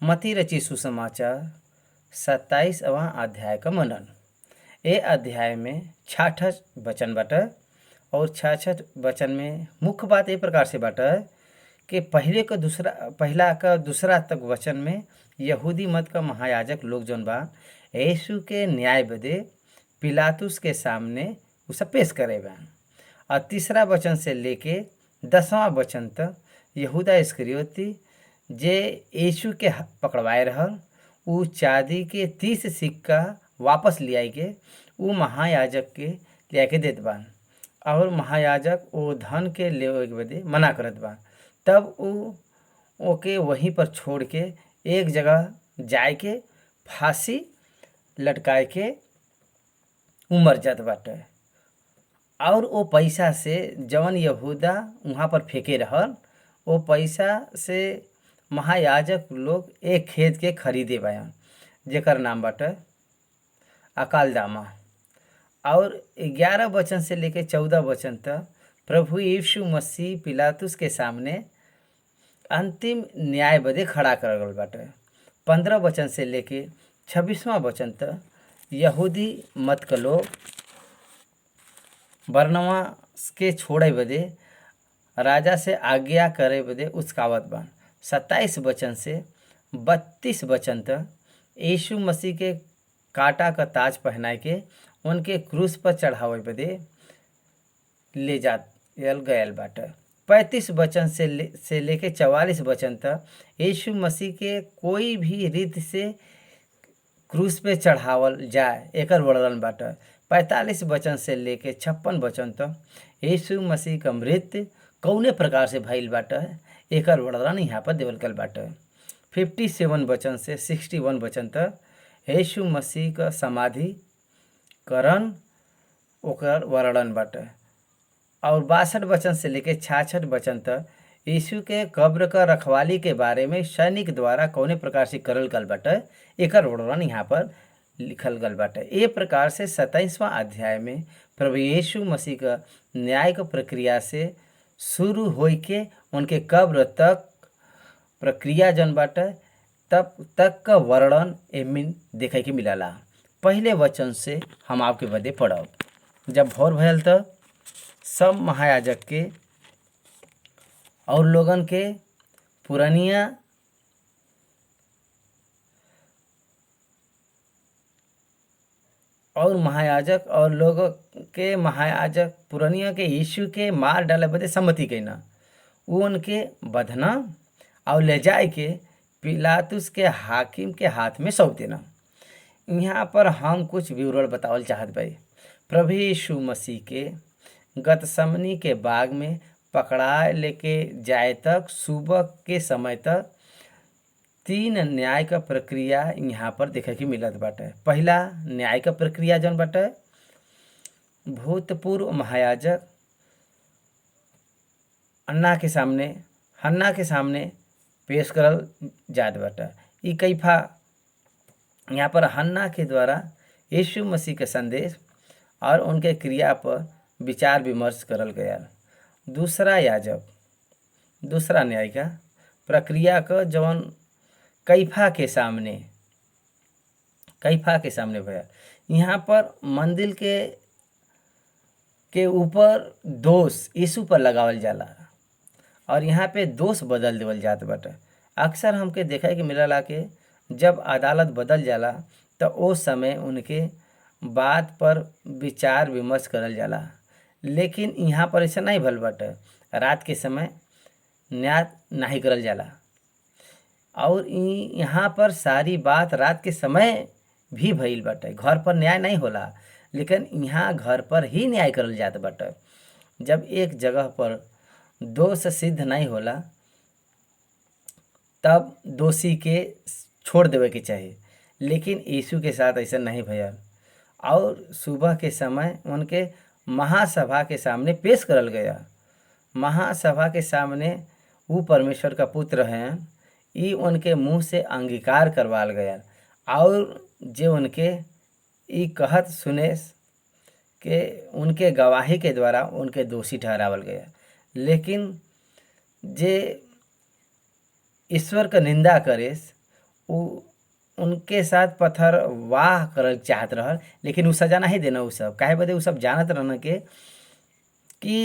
मती रची सुसमाचार 27वां अध्याय का मनन। ए अध्याय में 66 वचन बाटे और 66 वचन में मुख्य बात ए प्रकार से बाटे कि पहला का दूसरा तक वचन में यहूदी मत का महायाजक लोग जौन बा यीशु के न्याय बदे पिलातुस के सामने उसे पेश करे बा। और तीसरा वचन से लेके 10वां वचन तक यहूदा इस्करियोती जे यीशु के पकड़वाए रहल उ चांदी के 30 सिक्का वापस लियाई के उ महायाजक के लिया के देत बा और महायाजक वो धन के लेवे के बदे मना करत बा। तब उ ओके वहीं पर छोड़ के एक जगह जाए के फांसी लटकाए के मर जात बाटे। और वो पैसा से जवन यहूदा वहाँ पर फेंके रहल वो पैसा से महायाजक लोग एक खेत के खरीदे बायन जेकर नाम बाटे अकालदामा। और 11 वचन से लेके 14 वचन तक प्रभु यीशु मसीह पिलातुस के सामने अंतिम न्याय बदे खड़ा कर गल बाटे। 15 वचन से लेके 26वां वचन तक यहूदी मत के लोग बरनबास के छोड़े बदे राजा से आज्ञा करे बदे उचकावत बा। 27 वचन से 32 वचन तक यीशु मसीह के कांटा का ताज पहनाए के उनके क्रूस पर चढ़ावे बदे ले जायल गयल बाटे। 35 वचन से लेके 44 वचन तक यीशु मसीह के कोई भी रीत से क्रूस पे चढ़ावल जाए एकर वर्णन बाटे। 45 वचन से लेके 56 वचन तक यीशु मसीह का मृत्यु कौने प्रकार से भइल बाटे एकर वर्णन यहाँ पर देवल गल बाटे। 57 वचन से 61 वचन तक यीशु मसीह का समाधि करण ओकर वर्णन बाटे। और 62 वचन से लेके 66 वचन तक यीशु के कब्र का रखवाली के बारे में सैनिक द्वारा कौने प्रकार से करल गल बाटे एकर वर्णन यहाँ पर लिखल गल बाटे। ए प्रकार से 27वां अध्याय में प्रभु यीशु मसीह का न्याय का प्रक्रिया से शुरू होई के उनके कब्र तक प्रक्रिया जन बाटे तब तक का वर्णन एमिन देखे के मिलला। पहले वचन से हम आपके बदे पढ़ब। जब भोर भयल तो सब महायाजक के और लोगन के पुरानिया और महायाजक और लोगों के महायाजक पुरानिया के यीशु के मार डाले बदे सम्मति कईना। वो उनके बधना और ले जाए के पिलातुस के हाकिम के हाथ में सौंप देना। यहाँ पर हम कुछ विवरण बतावल चाहत भाई। प्रभु यीशु मसीह के गतसमनी के बाग में पकड़ा लेके जाए तक सुबह के समय तक 3 न्याय का प्रक्रिया यहाँ पर देखे के मिलत बाटे। पहला न्याय का प्रक्रिया जौन बाटे भूतपूर्व महायाजक हन्ना के सामने पेश करल जात बाटे। ई कैफा यहाँ पर हन्ना के द्वारा यीशु मसीह के संदेश और उनके क्रिया पर विचार विमर्श करल गया। दूसरा न्याय का प्रक्रिया का जौन कैफा के सामने भया। यहाँ पर मंदिर के ऊपर दोष यीशु पर लगावल जाला और यहाँ पे दोष बदल देवल जात बाटे। अक्सर हमके देखा कि मिलला के जब अदालत बदल जाला तो ओ समय उनके बात पर विचार विमर्श करल जाला, लेकिन यहाँ पर ऐसा नहीं भल बाटे। रात के समय न्याय नहीं करल जाला और यहाँ पर सारी बात रात के समय भी भइल बाटे। घर पर न्याय नहीं होला, लेकिन यहाँ घर पर ही न्याय करल जात बाटे। जब एक जगह पर दोष सिद्ध नहीं होला तब दोषी के छोड़ देवे के चाहिए, लेकिन यीशु के साथ ऐसा नहीं भया। और सुबह के समय उनके महासभा के सामने पेश करल गया। महासभा के सामने वो परमेश्वर का पुत्र हैं ई उनके मुंह से अंगीकार करवाल गया और जो उनके ई कहत सुने के उनके गवाही के द्वारा उनके दोषी ठहरावल गया। लेकिन जे ईश्वर का निंदा करे उ उनके साथ पथरवाह करल चाहत रहल, लेकिन उ सजा नहीं देना। उ सब काहे बदे उ सब जानत रहन के कि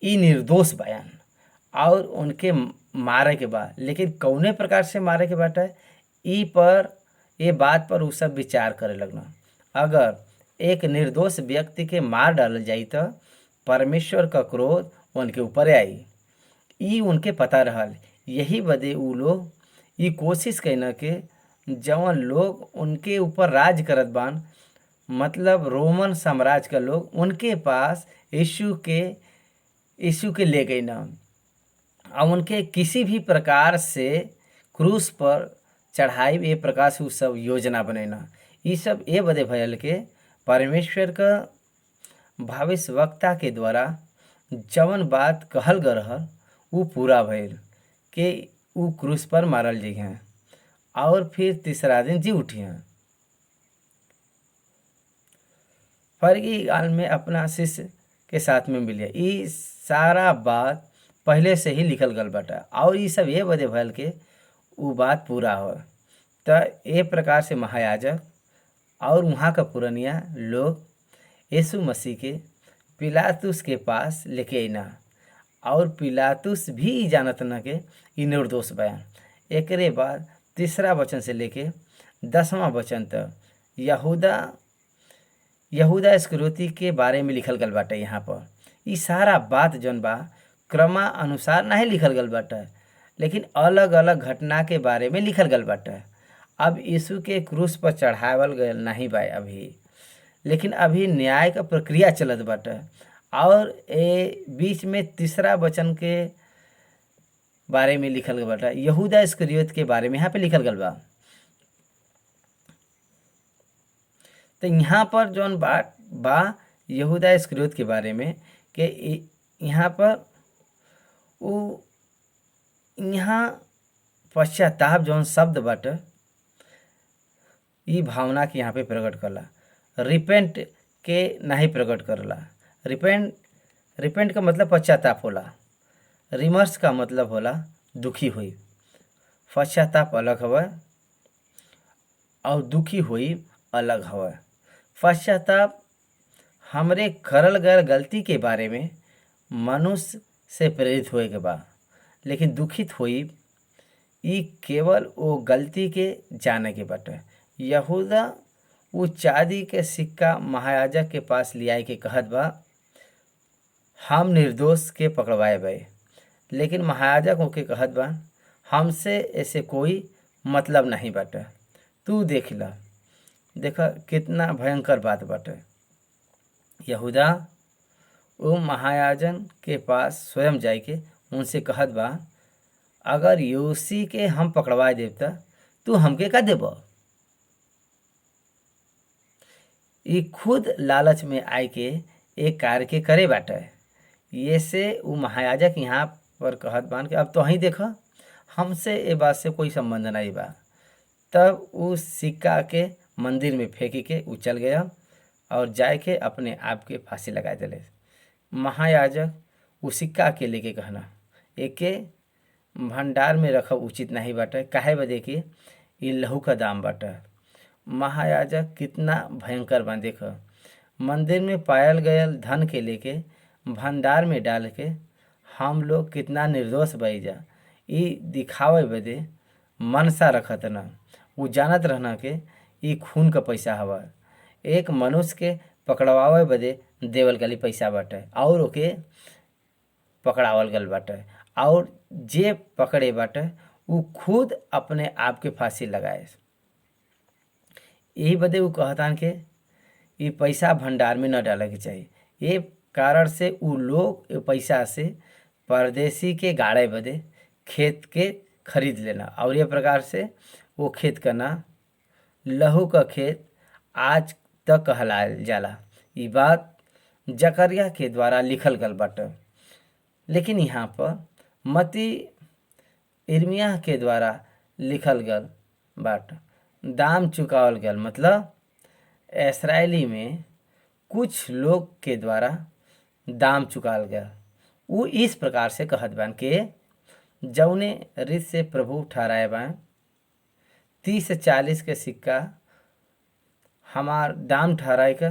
ई निर्दोष बयान और उनके मारे के बाद, लेकिन कौने प्रकार से मारे के बाटे ई पर ये बात पर उ सब विचार करे लगना। अगर एक निर्दोष व्यक्ति के मार डालल जाई तो परमेश्वर का क्रोध उनके ऊपर आई, ई उनके पता रहल। यही बदे उ लोग ई कोशिश कैना के जवन लोग उनके ऊपर राज करत बान, मतलब रोमन साम्राज्य का लोग, उनके पास यीशु के ले गई ना और उनके किसी भी प्रकार से क्रूस पर चढ़ाई, ये प्रकार से उ सब योजना बनैना। ये सब ये बदे भयल के परमेश्वर का भविष्यवक्ता के द्वारा जवन बात कहल गए रहल उ पूरा भइल कि उ क्रूस पर मारल जइहें और फिर तीसरा दिन जी उठिहें। फर्गी काल में अपना शिष्य के साथ में मिलिए। ई सारा बात पहले से ही लिखल गल बाटा और ये सब ये बदे भयल के उ बात पूरा हो। तो ये प्रकार से महायाजक और वहाँ का पुरनिया लोग यीशु मसीह के पिलातुस के पास लेके आइना और पिलातुस भी जानत न के ई निर्दोष बयान। एकरे बाद तीसरा वचन से लेके 10वां वचन तक यहूदा इस्करियोती के बारे में लिखल गल बाटे। यहाँ पर ई सारा बात जौन बा क्रमानुसार नहीं लिखल गल बाटे, लेकिन अलग अलग घटना के बारे में लिखल गल बाटे। अब यीशु के क्रूस पर चढ़ावल गयल नहीं बा अभी, लेकिन अभी न्याय का प्रक्रिया चलत बाटे। और ए बीच में तीसरा वचन के बारे में लिखल गल बाटे, यहूदा इस्करियोत के बारे में यहाँ पे लिखल गल बा। तो यहाँ पर जौन बात बा यहूदा इस्करियोत के बारे में कि यहाँ पर वो यहाँ पश्चाताप जौन शब्द बाटे ई भावना के यहाँ पे प्रकट करला, रिपेंट के नहीं प्रकट करला। रिपेंट का मतलब पश्चाताप होला, रिमर्स का मतलब होला दुखी हुई। पश्चाताप अलग हवा और दुखी हुई अलग हवा। पश्चाताप हमरे करल गए गलती के बारे में मनुष्य से प्रेरित होए के बा, लेकिन दुखित हुई ई केवल वो गलती के जाने के बाटे। यहूदा वो चांदी के सिक्का महायाजक के पास लियाए के कहत बा हम निर्दोष के पकड़वाए बे, लेकिन महायाजक ओके कहत बा हमसे ऐसे कोई मतलब नहीं बाटे। तू देख ला, देखा कितना भयंकर बात बाटे। यहूदा वो महायाजन के पास स्वयं जाए के उनसे कहत बा अगर योसी के हम पकड़वाए देवता तू हमके का देब। ये खुद लालच में आए के एक कार्य के करे बाटे। ये से वो महायाजक यहाँ पर कहत बान कि अब तो ही देखा हमसे ये बात से कोई संबंध नहीं बा। तब उस सिक्का के मंदिर में फेंक के उछल गया और जाए के अपने आप के फांसी लगा दिले। महायाजक वो सिक्का के लेके कहना एके भंडार में रखब उचित नहीं बाटे, काहे बदे कि ये लहू का दाम बाटे। महायाजक कितना भयंकर बा देख, मंदिर में पायल गयल धन के लेके भंडार में डाल के हम लोग कितना निर्दोष बई जा। ये दिखावे बदे मनसा रखत ना, वो जानत रहना के ये खून का पैसा हवा। एक मनुष्य के पकड़वावे बदे देवल गली पैसा बाटे और ओके पकड़ावल गल बाटे और जे पकड़े बाटे वो खुद अपने आप के फांसी लगाए। यही बदे वो कहतान के ये पैसा भंडार में न डाले के चाहिए। ये कारण से वो लोग ये पैसा से परदेसी के गाड़े बदे खेत के खरीद लेना और ये प्रकार से वो खेत का ना लहू का खेत आज तक कहलायल जाला। ये बात जकरिया के द्वारा लिखल गल बाटे, लेकिन यहाँ पर मती इर्मिया के द्वारा लिखल गल बाटे। दाम चुकावल गल मतलब इस्राएली में कुछ लोग के द्वारा दाम चुकाल गया। वो इस प्रकार से कहत बान के जौने रीत से प्रभु ठहराए बान 30-40 के सिक्का हमार दाम ठहराए के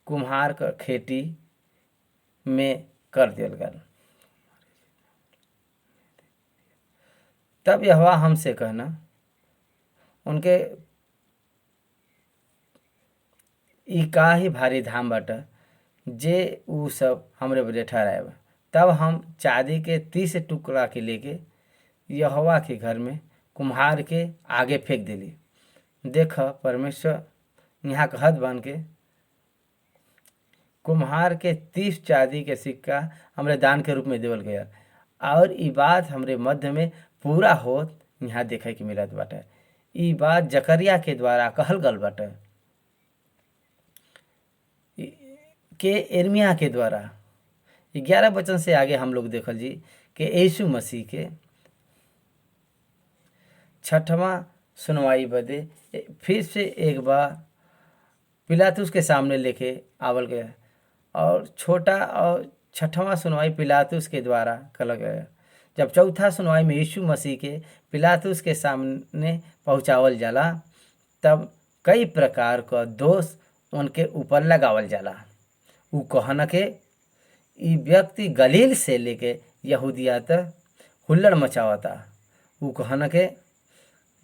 कुम्हार क खेती में कर दियल गल। तब यहोवा हमसे कहना, उनके ई का ही भारी धाम बाटे जे ऊ सब हमरे बदे ठहराए बा। तब हम चांदी के 30 टुकड़ा के लेके यहोवा के घर में कुम्हार के आगे फेंक दिली। देख परमेश्वर यहाँ कहत बन के कुम्हार के 30 चांदी के सिक्का हमरे दान के रूप में देवल गया, और ई बात हमरे मध्य में पूरा होत यहाँ देखे के मिलत बाटे। ई बात जकरिया के द्वारा कहल गल बाटे के यिर्मयाह के द्वारा। 11 वचन से आगे हम लोग देखल जी कि यीशु मसीह के छठवां सुनवाई बदे फिर से एक बार पिलातुस के सामने लेके आवल गया, और छोटा और छठवां सुनवाई पिलातुस के द्वारा कल गया। जब चौथा सुनवाई में यीशु मसीह के पिलातुस के सामने पहुँचावल जाला, तब कई प्रकार का दोष उनके ऊपर लगावल जाला। ऊ कहन के ई व्यक्ति गलील से लेके यहूदिया तक हुल्लड़ मचावता। ऊ कहन के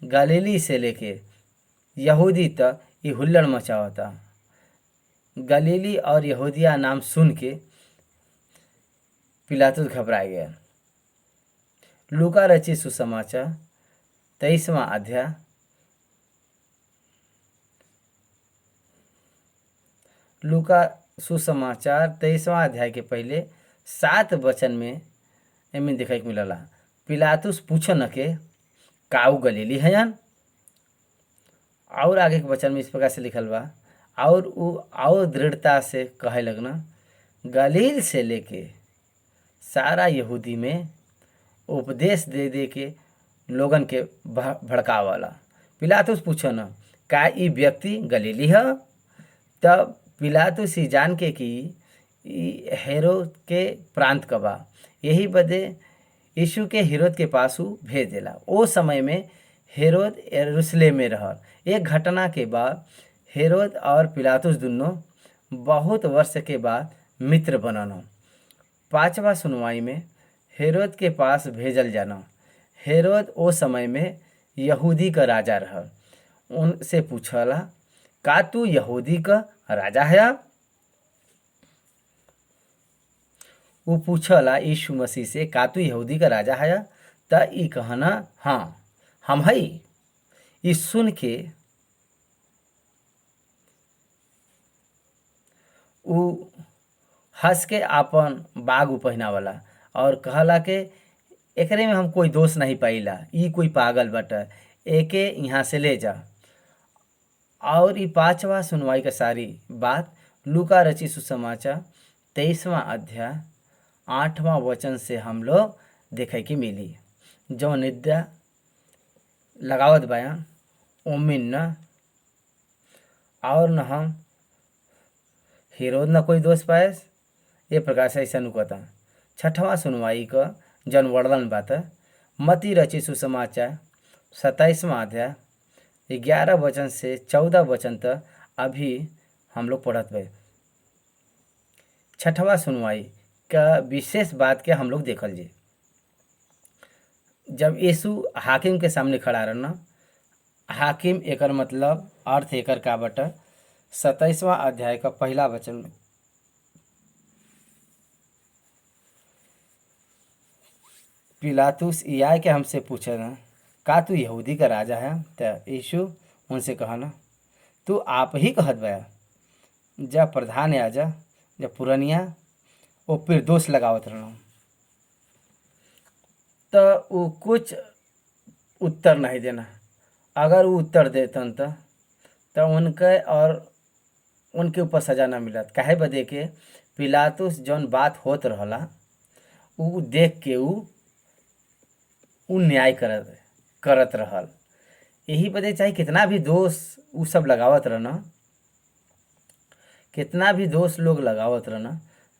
गलीली से लेके यहूदी तक ई हुल्लड़ मचावता। गलीली और यहूदिया नाम सुन के पिलातुस घबरा गया। लूका रचित सुसमाचार 23वां अध्याय लूका सुसमाचार 23वां अध्याय के पहले 7 वचन में एमें देखे के मिलला। पिलातुस पूछन के काऊ गलीली हयन, और आगे के वचन में इस प्रकार से लिखल बा, और ऊ और दृढ़ता से कहे लगना, गलील से लेके सारा यहूदी में उपदेश दे दे के लोगन के भड़कावाला। पिलातुस पूछन का ई व्यक्ति गलीली है? तब पिलातुस ई जान के कि ई हेरोद के प्रांत का बा, यही बदे यीशु के हेरोद के पास भेज देला। ओ समय में हेरोद यरूशलेम में रहल। एक घटना के बाद हेरोद और पिलातुस दोनों बहुत वर्ष के बाद मित्र बनन। 5वां सुनवाई में हेरोद के पास भेजल जाना। हेरोद ओ समय में यहूदी का राजा रहल। उनसे पूछला, का तू यहूदी का राजा है? वो पूछला यीशु मसीह से, का तू यहूदी का राजा है? त ई कहना, हाँ हम हई। ई सुन के ऊ हंस के आपन बाग पहनावला और कहला के एकरे में हम कोई दोष नहीं पाइला, ई कोई पागल बटे, एके यहाँ से ले जा। और ई 5वां सुनवाई का सारी बात लूका रचित सुसमाचार 23वां अध्याय 8वां वचन से हम लोग देखे की मिली। जो निद्रा लगावत बयान ओमिन न और न हम हेरोद न कोई दोष पाएस, ये प्रकार से ऐसा नुकता। 6वां सुनवाई का जन वर्णन बात मती रचित सुसमाचार 27वां अध्याय 11 वचन से 14 वचन तक अभी हम लोग पढ़त गए। 6वां सुनवाई का विशेष बात के हम लोग देखल जी। जब यीशु हाकिम के सामने खड़ा रहना, हाकिम एकर मतलब अर्थ एकर का बटा 27वां अध्याय का पहला वचन में पिलातुस आय के हमसे पूछे ना, का तू यहूदी का राजा है? तो यीशु उनसे कहा ना, तू आप ही कहत बया। जब प्रधान याजक जब पुरनिया वो फिर दोष लगावत रहना, तो वो कुछ उत्तर नहीं देना। अगर वो उत्तर देतन तो उनके और उनके ऊपर सजा ना मिलत। काहे बदे के पिलातुस जौन बात होत रहला वो देख के उ न्याय करत रहल। यही बदे चाहे कितना भी दोष उ सब लगावत रहना, कितना भी दोष लोग लगावत रहना,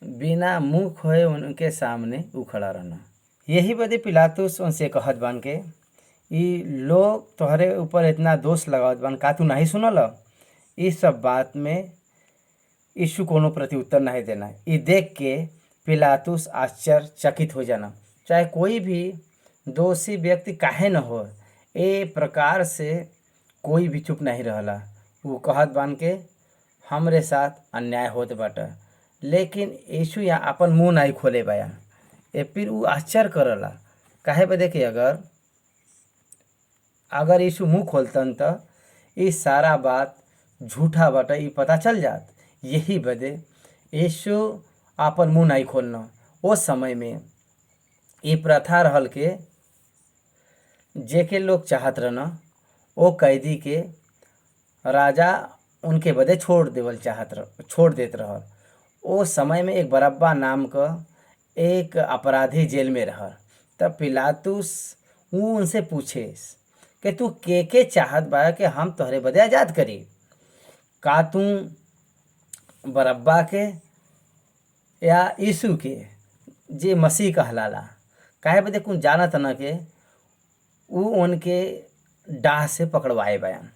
बिना मुँह खोए उनके सामने उ खड़ा रहना। यही बदे पिलातुस उनसे कहत बन के ई लोग तोहरे ऊपर इतना दोष लगावत बान, का तू नहीं सुनल? इस सब बात में यीशु कोनो प्रत्युत्तर नहीं देना। ये देख के पिलातुस आश्चर्यचकित हो जाना। चाहे कोई भी दोषी व्यक्ति काहे न हो, ए प्रकार से कोई भी चुप नहीं रहला। वो कहत बान के हमरे साथ अन्याय होत बाटे, लेकिन यीशु यहाँ अपन मुंह नहीं खोले बया। ए फिर वो आश्चर्य करला, काहे बदे कि अगर यीशु मुंह खोलतन त ये सारा बात झूठा बाटे ये पता चल जात। यही बदे यीशु आपन मुंह नहीं खोलना। ओ समय में ये प्रथा रहल के जेके लोग चाहत रहना ओ कैदी के राजा उनके बदे छोड़ देत रहल। ओ समय में एक बरअब्बा नाम का एक अपराधी जेल में रहल। तब पिलातुस वो उनसे पूछे कि तू के चाहत बा कि हम तोहरे बदे आज़ाद करी? का तू बरअब्बा के या यीशु के जे मसीह कहलाला? काहे बदे कुछ जानत न के वो उनके डाह से पकड़वाए बयान।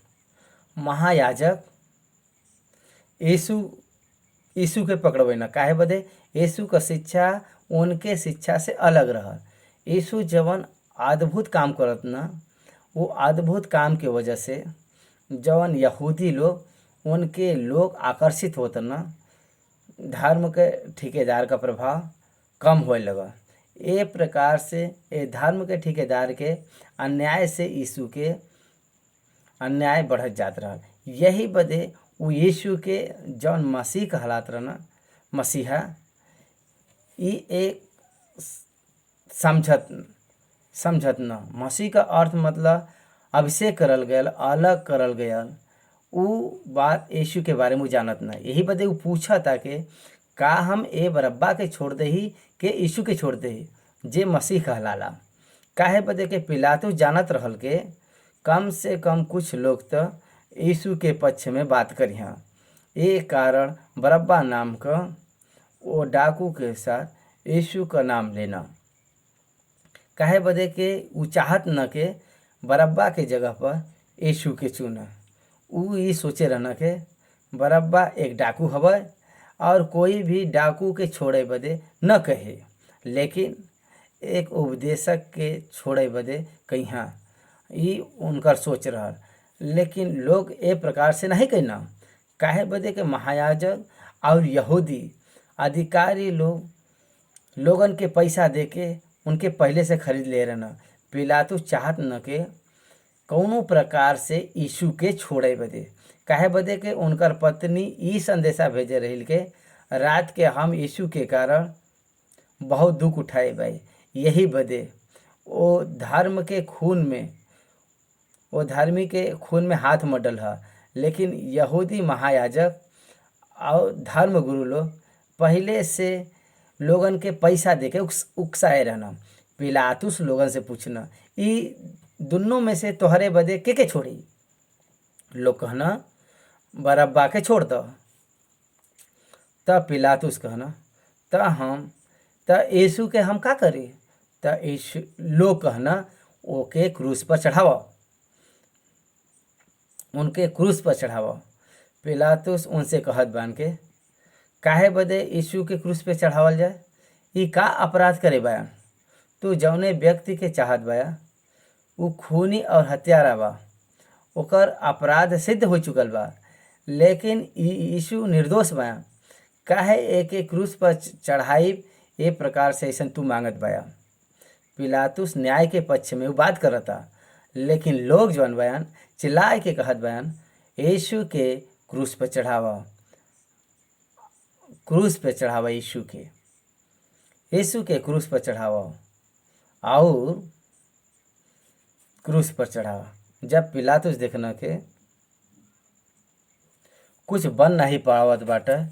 महायाजक यीशु के पकड़वे न, काहे बदे? यीशु का शिक्षा उनके शिक्षा से अलग रहा। यीशु जवन अद्भुत काम करत न, वो अद्भुत काम के वजह से जवन यहूदी लोग उनके लोग आकर्षित होत न, धर्म के ठेकेदार का प्रभाव कम होए लगा। ए प्रकार से ए धर्म के ठेकेदार के अन्याय से यीशु के अन्याय बढ़त जात रहा। यही बदे वो यीशु के जौन मसीह कहलात रहना, मसीहा, ई एक समझत न। मसीह का अर्थ मतलब अभिषेक करल गयल, अलग करल गयल। उ बात यीशु के बारे में जानत न। यही बदे वो पूछा था कि का हम ए बरअब्बा के छोड़ दही के यीशु के छोड़ दही जे मसीह कहलाला? काहे बदे के पिलातुस जानत रहल के कम से कम कुछ लोग तो यीशु के पक्ष में बात करिहा। ये कारण बरअब्बा नाम का वो डाकू के साथ यीशु का नाम लेना। काहे बदे के वो चाहत न के बरअब्बा के जगह पर यीशु के चुना। वो ये सोचे रहना के बरअब्बा एक डाकू हवे और कोई भी डाकू के छोड़े बदे न कहे, लेकिन एक उपदेशक के छोड़े बदे कहिया। ये उनकर सोच रहा, लेकिन लोग ए प्रकार से नहीं कहना। काहे बदे के महायाजक और यहूदी अधिकारी लोगन के पैसा देके उनके पहले से खरीद ले रहना। पिलातुस चाहत न के कौनो प्रकार से यीशु के छोड़े बदे। काहे बदे के उनकर पत्नी ई संदेशा भेजे रही के रात के हम यीशु के कारण बहुत दुख उठाए भाई। यही बदे वो धर्मी के खून में हाथ मडल है। लेकिन यहूदी महायाजक और धर्म गुरु लोग पहले से लोगन के पैसा देके उकसाए रहना। पिलातुस लोगन से पूछना ई दोनों में से तोहरे बदे के छोड़ी? लोग कहना बरअब्बा के छोड़ दो। तब पिलातुस कहना त यीशु के हम का करी? त यीशु लोग कहना ओके क्रूस पर चढ़ावा, उनके क्रूस पर चढ़ावा। पिलातुस उनसे कहत बान के काहे बदे यीशु के क्रूस पे चढ़ावल जाए? ई का अपराध करे बया? तू जौने व्यक्ति के चाहत बया वो खूनी और हत्यारा बा, ओकर अपराध सिद्ध हो चुकल बा, लेकिन यीशु निर्दोष बया। काहे एके क्रूस पर चढ़ाई ए प्रकार से ऐसा तू मांगत बया? पिलातुस न्याय के पक्ष में वो बात करता, लेकिन लोग जौन बयान चिल्लाए के कहत बयान यीशु के क्रूस पर चढ़ावा, क्रूस पे चढ़ावा, यीशु के क्रूस पर चढ़ावा और क्रूस पर चढ़ावा। जब पिलातुस देखना के कुछ बन नहीं पावत बाटे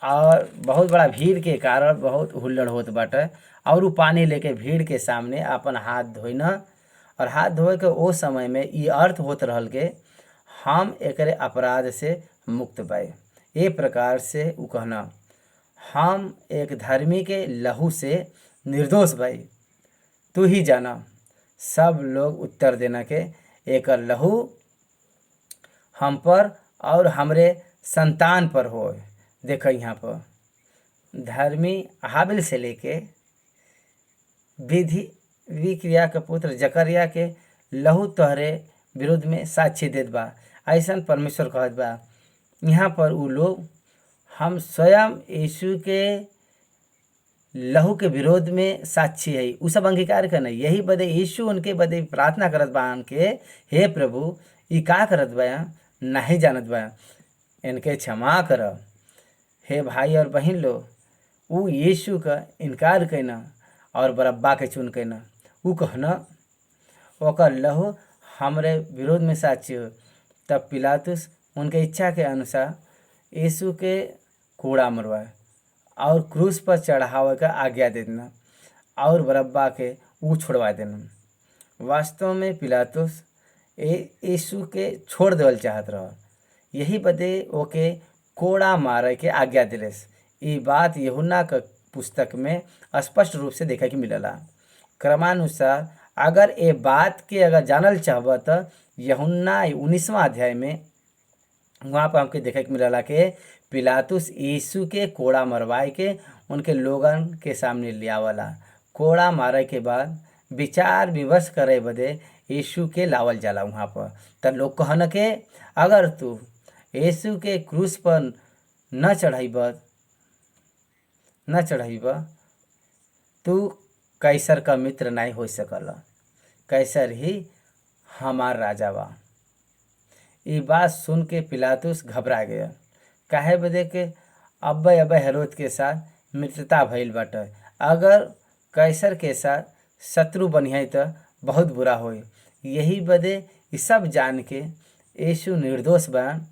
और बहुत बड़ा भीड़ के कारण बहुत हुल्लड़ होत बाटे और वो पानी लेके भीड़ के सामने अपन हाथ धोइना और हाथ धोए के ओ समय में ये अर्थ होत रहल के हम एकरे अपराध से मुक्त पाए। ये प्रकार से वो कहना हम एक धर्मी के लहू से निर्दोष भाई, तू ही जाना सब लोग उत्तर देना के एक लहू हम पर और हमरे संतान पर हो। देखो यहाँ पर धर्मी हाबिल से लेके विधि विक्रिया के पुत्र जकरिया के लहू तोहरे विरुद्ध में साक्षी देत बा। ऐसन परमेश्वर कहत बा यहाँ पर उ लोग हम स्वयं यीशु के लहू के विरोध में साक्षी है, उ सब अंगीकार करना। यही बदे यीशु उनके बदे प्रार्थना करत बा के हे प्रभु ई का करत बा, नहीं जानत बा, इनके क्षमा कर। हे भाई और बहन लोग, उ यीशु का इनकार कैना और बरब्बा के चुन कैना। उ कहना ओकर लहू हमरे विरोध में साक्षी हो। तब पिलातुस उनके इच्छा के अनुसार यीशु के कोड़ा मरवाए और क्रूस पर चढ़ावे का आज्ञा दे देना और बरब्बा के ऊ छोड़वा देना। वास्तव में पिलातुस यीशु के छोड़ देवल चाहत रहा, यही बदे ओके कोड़ा मारे के आज्ञा दिलेस। ये बात यूहन्ना का पुस्तक में स्पष्ट रूप से देखा कि मिलला। क्रमानुसार अगर ये बात के अगर जानल चाहब तो यूहन्ना 19वां अध्याय में वहाँ पर हमके देखे के मिलला के पिलातुस यीशु के कोड़ा मरवाए के उनके लोगन के सामने ले आवला। कोड़ा मारे के बाद विचार विमर्श करे बदे यीशु के लावल जाला वहाँ पर। त लोग कहन के अगर तू यीशु के क्रूस पर न चढ़ाइब तू कैसर का मित्र नहीं हो सकल, कैसर ही हमार राजा बा। ये बात सुन के पिलातुस घबरा गया। काहे बदे के अब्बे हेरोद के साथ मित्रता भइल बाटे। अगर कैसर के साथ शत्रु बनिए तो बहुत बुरा होई। यही बदे ये सब जान के यीशु निर्दोष बयान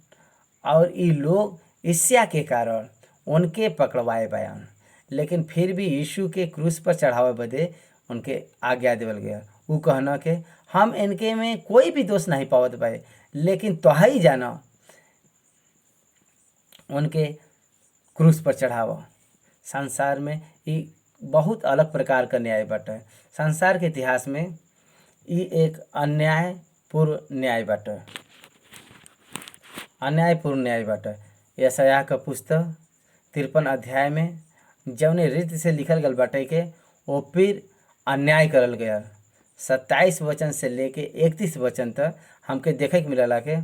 और ये लोग ईर्ष्या के कारण उनके पकड़वाए बयान, लेकिन फिर भी यीशु के क्रूस पर चढ़ावे बदे उनके आज्ञा देवल गया। वो कहना के हम इनके में कोई भी दोष नहीं पावत पाए, लेकिन तोहई जाना उनके क्रूस पर चढ़ावा। संसार में ये बहुत अलग प्रकार का न्याय बाटे। संसार के इतिहास में ये एक अन्यायपूर्ण न्याय बाटे, अन्यायपूर्ण न्याय बाटे। यशायाह का पुस्तक 53 अध्याय में जौने रीति से लिखल गल बाटे के वो फिर अन्याय करल गया। 27 वचन से लेके 31 वचन तक हमके देखे के मिलला के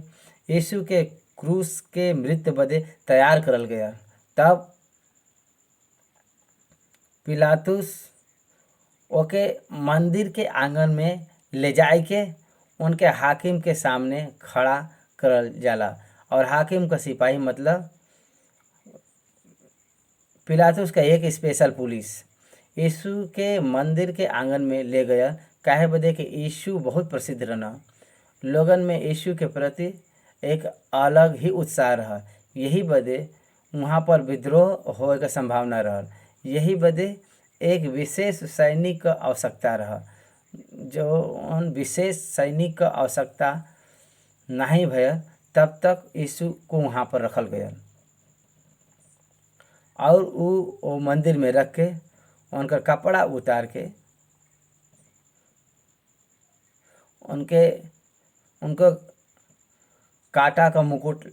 यीशु के क्रूस के मृत्यु बदे तैयार करल गया। तब पिलातुस ओके मंदिर के आंगन में ले जाए के उनके हाकिम के सामने खड़ा करल जाला और हाकिम का सिपाही मतलब पिलातुस का एक स्पेशल पुलिस यीशु के मंदिर के आंगन में ले गया। काहे बदे कि यीशु बहुत प्रसिद्ध रहना, लोगन में यीशु के प्रति एक अलग ही उत्साह रहा। यही बदे वहाँ पर विद्रोह होए का संभावना रहा। यही बदे एक विशेष सैनिक का आवश्यकता रहा। जो उन विशेष सैनिक का आवश्यकता नहीं भया तब तक यीशु को वहाँ पर रखल गया और वो मंदिर में रख के उनका कपड़ा उतार के उनको काटा का मुकुट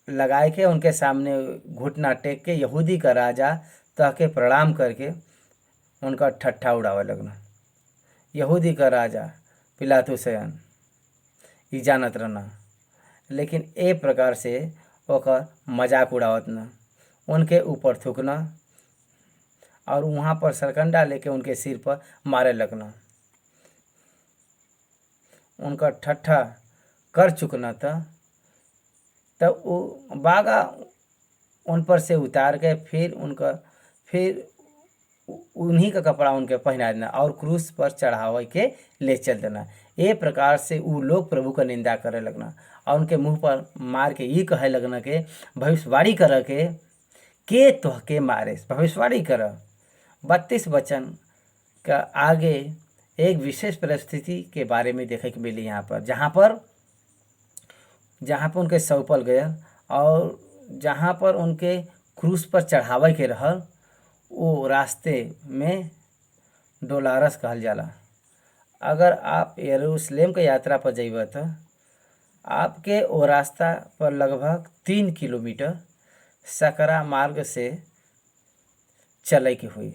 लगाए के उनके सामने घुटना टेक के यहूदी का राजा तह के प्रणाम करके उनका ठट्ठा उड़ावे लगना। यहूदी का राजा पिलातुसयन ई जानत रहना, लेकिन ए प्रकार से ओकर मजाक उड़ावत ना, उनके ऊपर थूकना और वहाँ पर सरकंडा लेके उनके सिर पर मारे लगना। उनका ठट्ठा कर चुकना था तब वो बागा उन पर से उतार के फिर उन्हीं का कपड़ा उनके पहना देना और क्रूस पर चढ़ावे के ले चल देना। ये प्रकार से वो लोग प्रभु का निंदा करे लगना और उनके मुंह पर मार के ये कहे लगना के भविष्यवाणी कर के तोह के मारे। भविष्यवाणी कर 32 वचन का आगे एक विशेष परिस्थिति के बारे में देखे के मिली यहाँ पर, जहाँ पर उनके सौंपल गया और जहाँ पर उनके क्रूस पर चढ़ावे के रहल वो रास्ते में डोलारस कहल जाला। अगर आप यरूशलेम के यात्रा पर जइबा तो आपके वो रास्ता पर लगभग 3 किलोमीटर सकरा मार्ग से चले के हुई।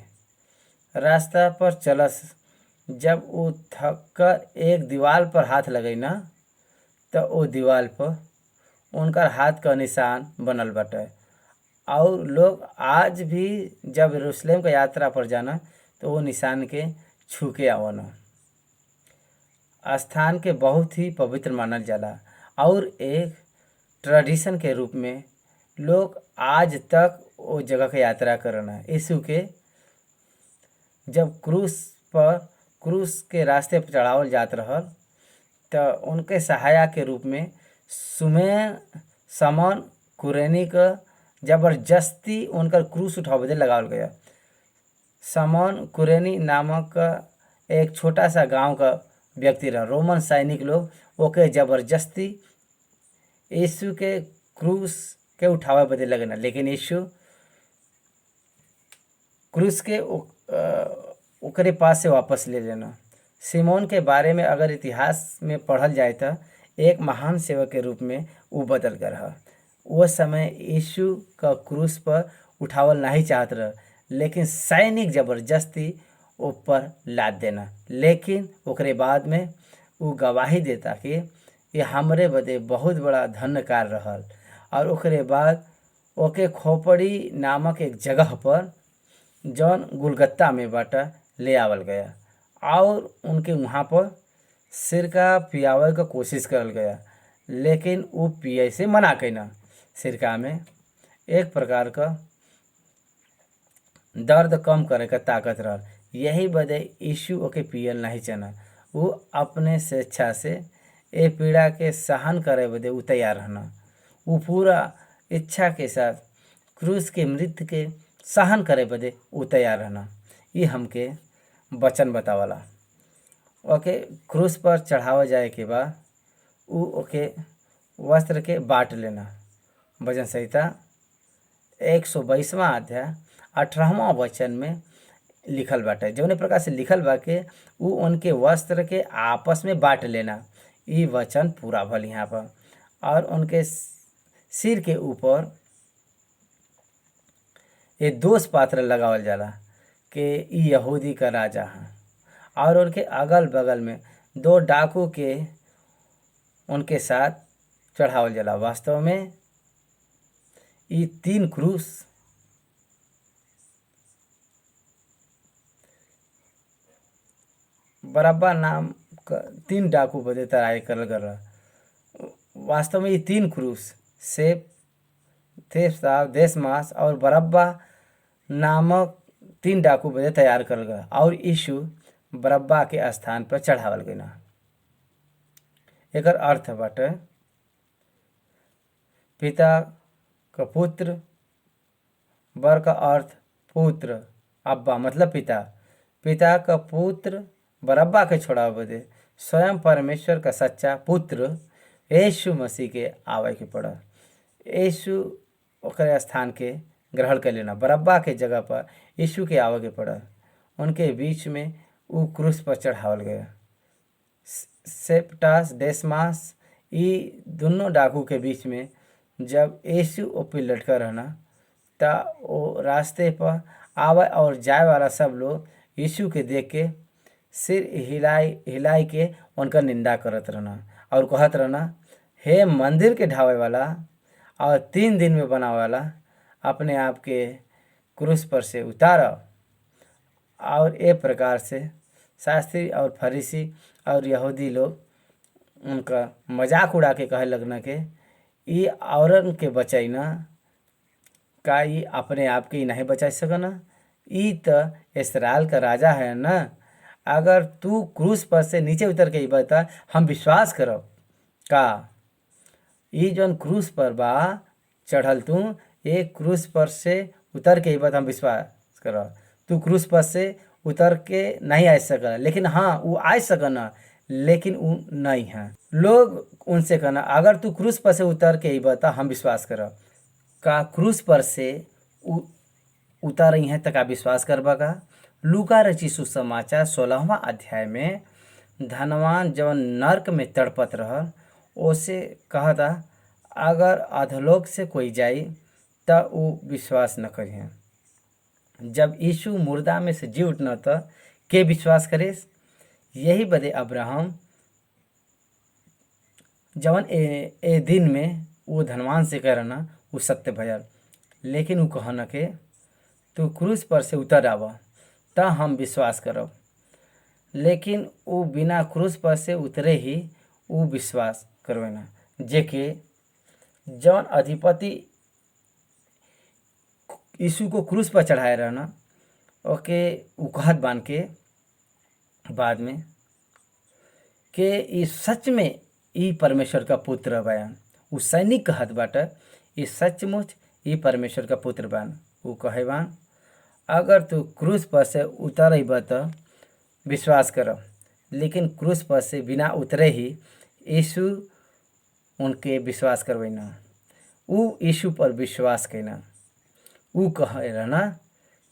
रास्ता पर चलस जब वो थक कर एक दीवार पर हाथ लगई ना तो वो दीवार पर उनकर हाथ का निशान बनल बाटे। और लोग आज भी जब यरूशलेम का यात्रा पर जाना तो वो निशान के छू के आवना। स्थान के बहुत ही पवित्र मानल जाला और एक ट्रेडिशन के रूप में लोग आज तक वो जगह के यात्रा करना। यीशु के जब क्रूस के रास्ते पर चढ़ावल जात रहल तो उनके सहायक के रूप में समन कुरैनी का जबरदस्ती उनकर क्रूस उठावे लगावल गया। समन कुरैनी नामक एक छोटा सा गांव का व्यक्ति रहा। रोमन सैनिक लोग ओके जबरदस्ती यीशु के क्रूस के उठावे बदे लगना, लेकिन यीशु क्रूस के ओकरे पास से वापस ले लेना। सिमोन के बारे में अगर इतिहास में पढ़ल जाए तो एक महान सेवक के रूप में वो बदल कर रहा। वो समय यीशु का क्रूस पर उठावल नहीं चाहत रहा, लेकिन सैनिक जबरदस्ती ऊपर लाद देना। लेकिन ओकरे बाद में वो गवाही देता कि ये हमरे बदे बहुत बड़ा धन्य कार्य रहल। और ओकरे बाद ओके खोपड़ी नामक एक जगह पर जौन गुलगत्ता में बाटा ले आवल गया और उनके वहाँ पर सिरका पियावे का कोशिश करल गया, लेकिन वो पिए से मना कैना। सिरका में एक प्रकार का दर्द कम करे का ताकत रहल, यही बदे यीशु ओके पियल नहीं चना। वो अपने स्वेच्छा से ए पीड़ा के सहन करे बदे वो तैयार रहना। वो पूरा इच्छा के साथ क्रूस के मृत्यु के सहन करे बदे वो तैयार रहना। ये हमके वचन बतावला। ओके क्रूस पर चढ़ावा जाए के बाद वो ओके वस्त्र के बांट लेना। भजन संहिता 122वां अध्याय 18वां वचन में लिखल बाटे। जौने प्रकार से लिखल बा के वो उनके वस्त्र के आपस में बांट लेना। ये वचन पूरा भल यहाँ पर। और उनके सिर के ऊपर ये दोष पात्र लगावल जाला कि ई यहूदी का राजा है। और उनके अगल बगल में 2 डाकू के उनके साथ चढ़ावल जाला। वास्तव में ये 3 क्रूस बरब्बा नाम का 3 डाकू बदे तराई करल गया। वास्तव में ये 3 क्रूस थेफ्सास, देशमास और बरब्बा नामक 3 डाकू बदे तैयार करल गया और यीशु बरब्बा के स्थान पर चढ़ावल गया। एकर अर्थ बाटे पिता का पुत्र, बर का अर्थ पुत्र, अब्बा मतलब पिता का पुत्र बरब्बा के छोड़ावे बदे स्वयं परमेश्वर का सच्चा पुत्र यीशु मसीह के आवे के पड़ा। यीशु ओकर स्थान के ग्रहण कर लेना। बरब्बा के जगह पर यीशु के आवे के पड़ा। उनके बीच में वो क्रूस पर चढ़ावल गया। सेप्टास, देशमास, ये दोनों डाकू के बीच में जब यीशु ओपी लटका रहना ता वो रास्ते पर आवे और जाए वाला सब लोग यीशु के देख के सिर हिलाई के उनका निंदा करत रहना और कहत रहना, हे मंदिर के ढावे वाला और 3 दिन में बनावे वाला, अपने आप के क्रूस पर से उतारा। और एक प्रकार से शास्त्री और फरीसी और यहूदी लोग उनका मजाक उड़ा के कहे लगना के ये औरन के बचाई ना, का ये अपने आप के ही नहीं बचा सकना, ये तो इस्राएल का राजा है ना। अगर तू क्रूस पर से नीचे उतर के ही बता हम विश्वास करब का ये जौन क्रूस पर बा चढ़ल, तू ये क्रूस पर से उतर के ही बता हम विश्वास करब। तू क्रूस पर से उतर के नहीं आ सकना, लेकिन हाँ वो आ सकना, लेकिन वो नहीं है। लोग उनसे कहना अगर तू क्रूस पर से उतर के ही बता हम विश्वास करब। का क्रूस पर से उतर रही हैं तक विश्वास करबा का। लूका रची सुसमाचार 16वां अध्याय में धनवान जवन नर्क में तड़पत रहल ओसे कहता अगर अधोलोक से कोई जाई त ऊ विश्वास न करिहे। जब यीशु मुर्दा में से जी उठना त के विश्वास करे। यही बदे अब्राहम जवन ए दिन में वो धनवान से कहना वो सत्य भयल, लेकिन वो कहना के तू क्रूस पर से उतर आव त हम विश्वास करब। लेकिन वो बिना क्रूस पर से उतरे ही वो विश्वास करवेना। जेके जौन अधिपति यीशु को क्रूस पर चढ़ाए रहना ओके उ कहत बान के बाद में के ई सच में ई परमेश्वर का पुत्र बयान। उ सैनिक कहत बाटे ई सचमुच ई परमेश्वर का पुत्र बान। उ कहे बान अगर तू क्रूस पर से उतरब त विश्वास करब। लेकिन क्रूस पर से बिना उतरे ही यीशु उनके विश्वास करवेना। उ यीशु पर विश्वास कैना। उ कहे रहना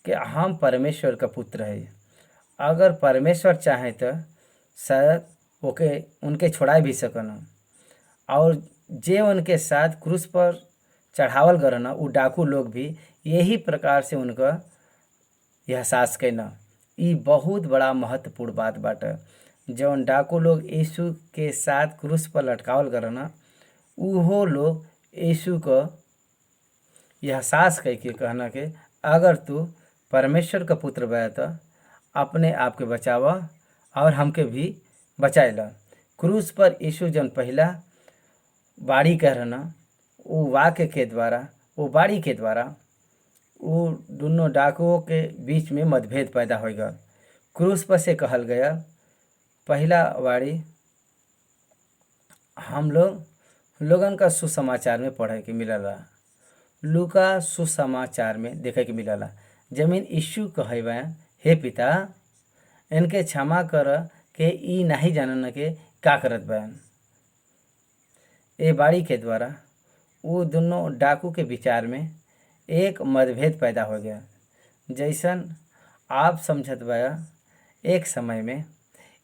कि हम परमेश्वर का पुत्र है। अगर परमेश्वर चाहे तो शायद ओके उनके छोड़ा भी सकना। और जे उनके साथ क्रूस पर चढ़ावल करना उ डाकू लोग भी यही प्रकार से उनका एहसास कैना। ई बहुत बड़ा महत्वपूर्ण बात बाटे। जौन डाकू लोग यीशु के साथ क्रूस पर लटकावल करना उहो लोग यीशु को एहसास करके कहना कि अगर तू परमेश्वर का पुत्र बा तो अपने आप के बचावा और हमके भी बचाएला। क्रूस पर यीशु जन पहला बाड़ी कह रहना वो वाक्य के द्वारा वो बाड़ी के द्वारा वो दोनों डाकुओं के बीच में मतभेद पैदा हो गया। क्रूस पर से कहल गया पहला वाड़ी हम लोगन का सुसमाचार में पढ़े के मिलला। लूका सुसमाचार में देखे के मिलला। जमीन यीशु कहे बयान हे पिता इनके क्षमा कर के ई नहीं जानन के का करत बयान। ए बाड़ी के द्वारा वो दोनों डाकू के विचार में एक मतभेद पैदा हो गया। जैसन आप समझत बया एक समय में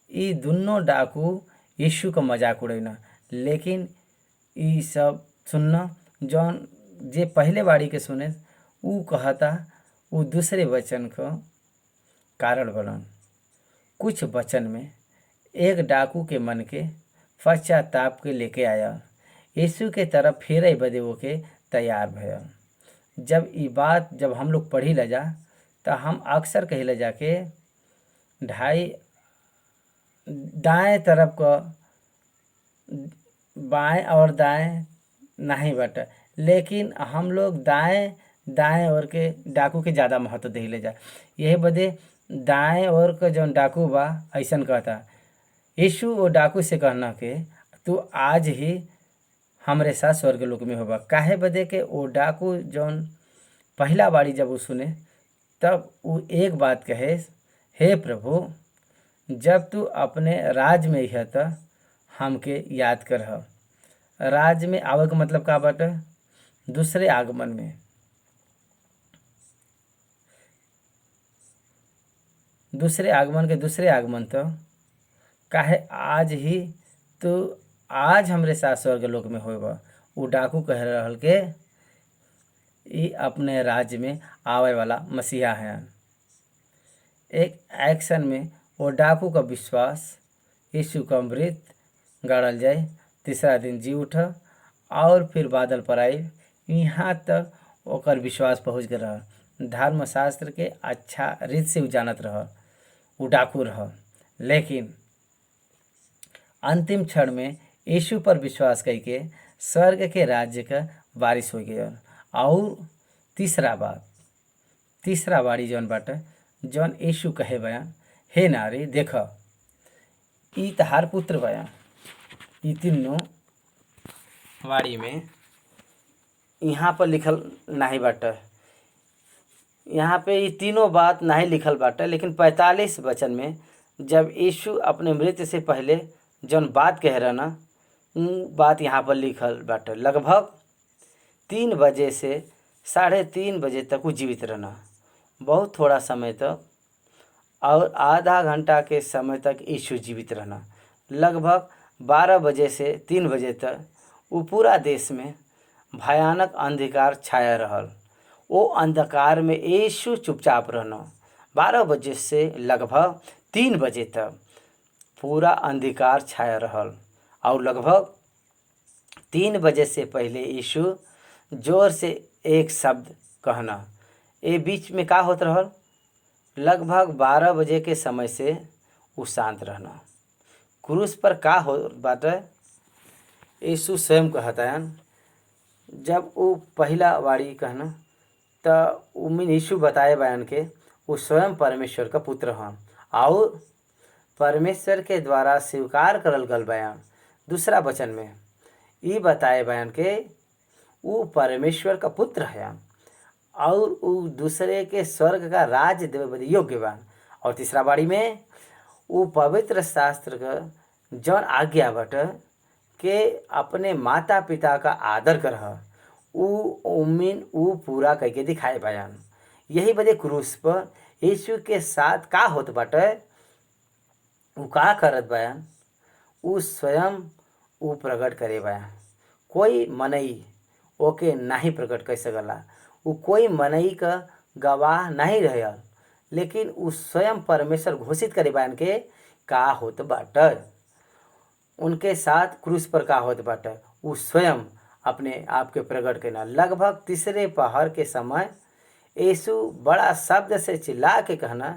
ये दोनों डाकू यीशु का मजाक उड़ैना। लेकिन ये सब सुनना जौन जे पहले बाड़ी के सुने उ कहता वो दूसरे वचन का कारण बनन। कुछ वचन में एक डाकू के मन के पश्चाताप के लेके आया यीशु के तरफ फेरे बदे वो के तैयार भया। जब हम लोग पढ़ी ला जा तो हम अक्सर कही ला जाके दाएं तरफ का बाएं और दाएं नहीं बटा। लेकिन हम लोग दाएं ओर के डाकू के ज़्यादा महत्व दे ले जा। यही बदे दाएं ओर का जौन डाकू बा ऐसन कहता यीशु वो डाकू से कहना के तू आज ही हमरे साथ स्वर्ग लोक में होगा। काहे बदे के वो डाकू जौन पहला बाड़ी जब वो सुने तब वो एक बात कहे हे प्रभु जब तू अपने राज में है तो हमके याद कर। राज में आवे का मतलब का बाटे दूसरे आगमन में। दूसरे आगमन तो काहे आज ही तो आज हमरे साथ स्वर्ग लोक में होगा। वो डाकू कह रहल के ये अपने राज्य में आवे वाला मसीहा है। एक एक्शन में वो डाकू का विश्वास यीशु का अमृत गाड़ल जाए तीसरा दिन जी उठ और फिर बादल पर आई यहाँ तक ओकर विश्वास पहुँच गए रहा। धर्मशास्त्र के अच्छा रीत से जानत रह वो डाकू रह। लेकिन अंतिम क्षण में यीशु पर विश्वास करके स्वर्ग के राज्य का बारिश हो गया। और तीसरा बाड़ी जौन बाटे जौन यीशु कहे बयान हे नारी देख ई तहार पुत्र बयान। ई तीनों बाड़ी में यहाँ पर लिखल नहीं बाटे। यहाँ पे ये तीनों बात नहीं लिखल बाटे। लेकिन 45 वचन में जब यीशु अपने मृत्यु से पहले जौन बात कह रहा ना बात यहाँ पर लिखल बाटे। लगभग 3 बजे से 3:30 बजे तक वो जीवित रहना। बहुत थोड़ा समय तक और आधा घंटा के समय तक यीशु जीवित रहना। लगभग 12 बजे से 3 बजे तक वो पूरा देश में भयानक अंधकार छाया रहल। वो अंधकार में यीशु चुपचाप रहना। 12 बजे से लगभग 3 बजे तक पूरा अंधकार छाया रहल और लगभग 3 बजे से पहले यीशु जोर से एक शब्द कहना। ये बीच में का होत रहल? लगभग 12 बजे के समय से वो शांत रहना। क्रूस पर का हो बाटे? यीशु स्वयं कहता है, जब वो पहला वारी कहना तो उमिन यीशु बताए बयान के वो स्वयं परमेश्वर का पुत्र हन और परमेश्वर के द्वारा स्वीकार करल गल बयान। दूसरा वचन में ये बताए बयान के वो परमेश्वर का पुत्र है और वो दूसरे के स्वर्ग का राज देवे बदे योग्य बा। और तीसरा बाड़ी में वो पवित्र शास्त्र का जौन आज्ञा बाटे के अपने माता पिता का आदर करह उमिन ऊ पूरा करके दिखाए बयान। यही बदे क्रूस पर यीशु के साथ का होत बाटे, ऊ का करत बयान, ऊ स्वयं ऊ प्रकट करे बयान। कोई मनई ओके नहीं प्रकट कर सकला, ऊ कोई मनई का गवाह नहीं रहल, लेकिन ऊ स्वयं परमेश्वर घोषित करे बयान के का होत बाटे। उनके साथ क्रूस पर का होत बाटे, ऊ स्वयं अपने आप के प्रकट करना। लगभग तीसरे पहर के समय यीशु बड़ा शब्द से चिल्ला के कहना,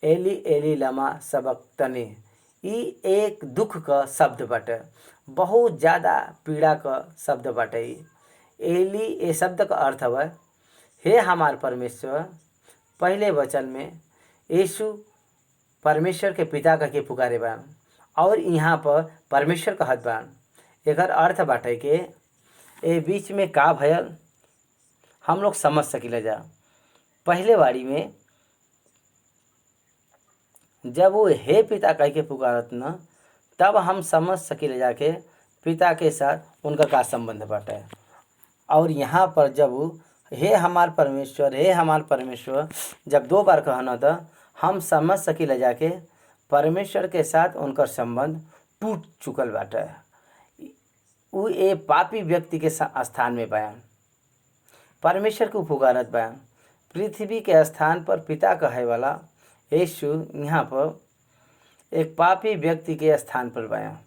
एली एली लमा सबक्तनी। ई एक दुख का शब्द बाटे, बहुत ज़्यादा पीड़ा का शब्द बाटे। एली ये शब्द का अर्थ है हे हमार परमेश्वर। पहले वचन में यीशु परमेश्वर के पिता का के पुकारे बान और यहाँ पर परमेश्वर कहत बान। एकर अर्थ बाटे के ए बीच में का भयल हम लोग समझ सकिला जा। पहले वारी में जब वो हे पिता कह के पुकारत न, तब हम समझ सकिले जाके पिता के साथ उनका का संबंध बाटे। और यहाँ पर जब वो हे हमार परमेश्वर, हे हमार परमेश्वर जब 2 बार कहना था, हम समझ सकिले जाके परमेश्वर के साथ उनका संबंध टूट चुकल बाटे। वो ए पापी व्यक्ति के स्थान में बयान परमेश्वर को पुकारत बयान। पृथ्वी के स्थान पर पिता कहे वाला यीशु यहाँ पर एक पापी व्यक्ति के स्थान पर बयान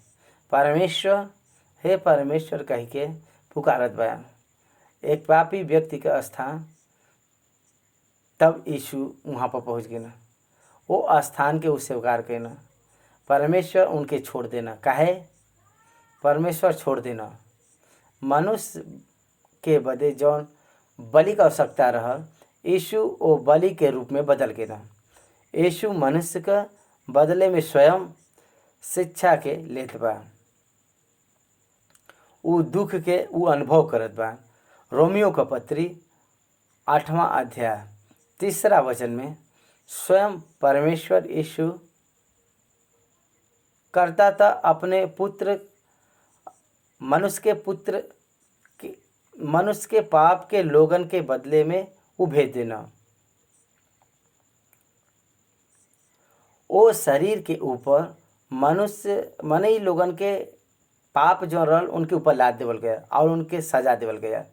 परमेश्वर, हे परमेश्वर कह के पुकारत बयान। एक पापी व्यक्ति का स्थान, तब यीशु वहाँ पर पहुँच गए ना। वो स्थान के उस स्वीकार के ना परमेश्वर उनके छोड़ देना। काहे परमेश्वर छोड़ देना? मनुष्य के बदे जौन बलि का आवश्यकता रहा, यीशु वो बलि के रूप में बदल के ना। यीशु मनुष्य का बदले में स्वयं शिक्षा के लेत बा, ऊ दुख के ऊ अनुभव करत बा। रोमियो का पत्री 8वां अध्याय 3 वचन में स्वयं परमेश्वर यीशु करता था अपने पुत्र मनुष्य के पाप के लोगन के बदले में वो भेज देना। वो शरीर के ऊपर मनई लोगन के पाप जो रहल उनके ऊपर लाद देवल गया और उनके सजा देवल गया।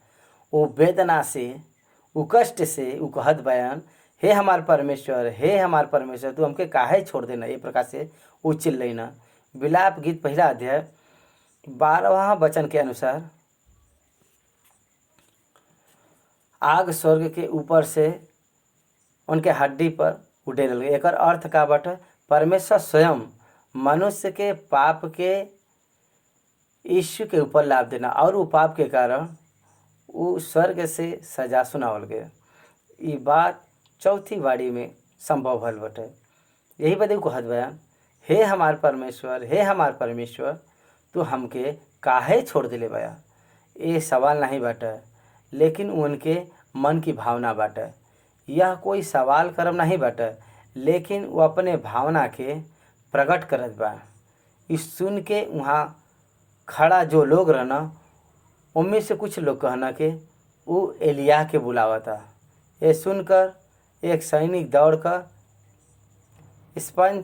वो वेदना से, वो कष्ट से वो कहत बयान, हे हमार परमेश्वर, हे हमार परमेश्वर तू हमके काहे छोड़ देना। ये प्रकार से वो चिल्लैना। विलाप गीत 1 अध्याय 12वां वचन के अनुसार आग स्वर्ग के ऊपर से उनके हड्डी पर उड़े लगे। एक अर्थ का बाटे परमेश्वर स्वयं मनुष्य के पाप के यीशु के ऊपर लाभ देना और वो पाप के कारण वो स्वर्ग से सजा सुनावल गया। ये बात 4थी वाड़ी में संभव भल बटे। यही बदे कहत बयान, हे हमार परमेश्वर, हे हमार परमेश्वर तू हमके काहे छोड़ दिले बया। ये सवाल नहीं बाटे, लेकिन उनके मन की भावना बाटे। यह कोई सवाल करम नहीं बाटे, लेकिन वो अपने भावना के प्रकट करत बा। इस सुन के वहाँ खड़ा जो लोग रहना, उनमें से कुछ लोग कहना कि वो एलिया के बुलावा था। ये सुनकर एक सैनिक दौड़ कर स्पंज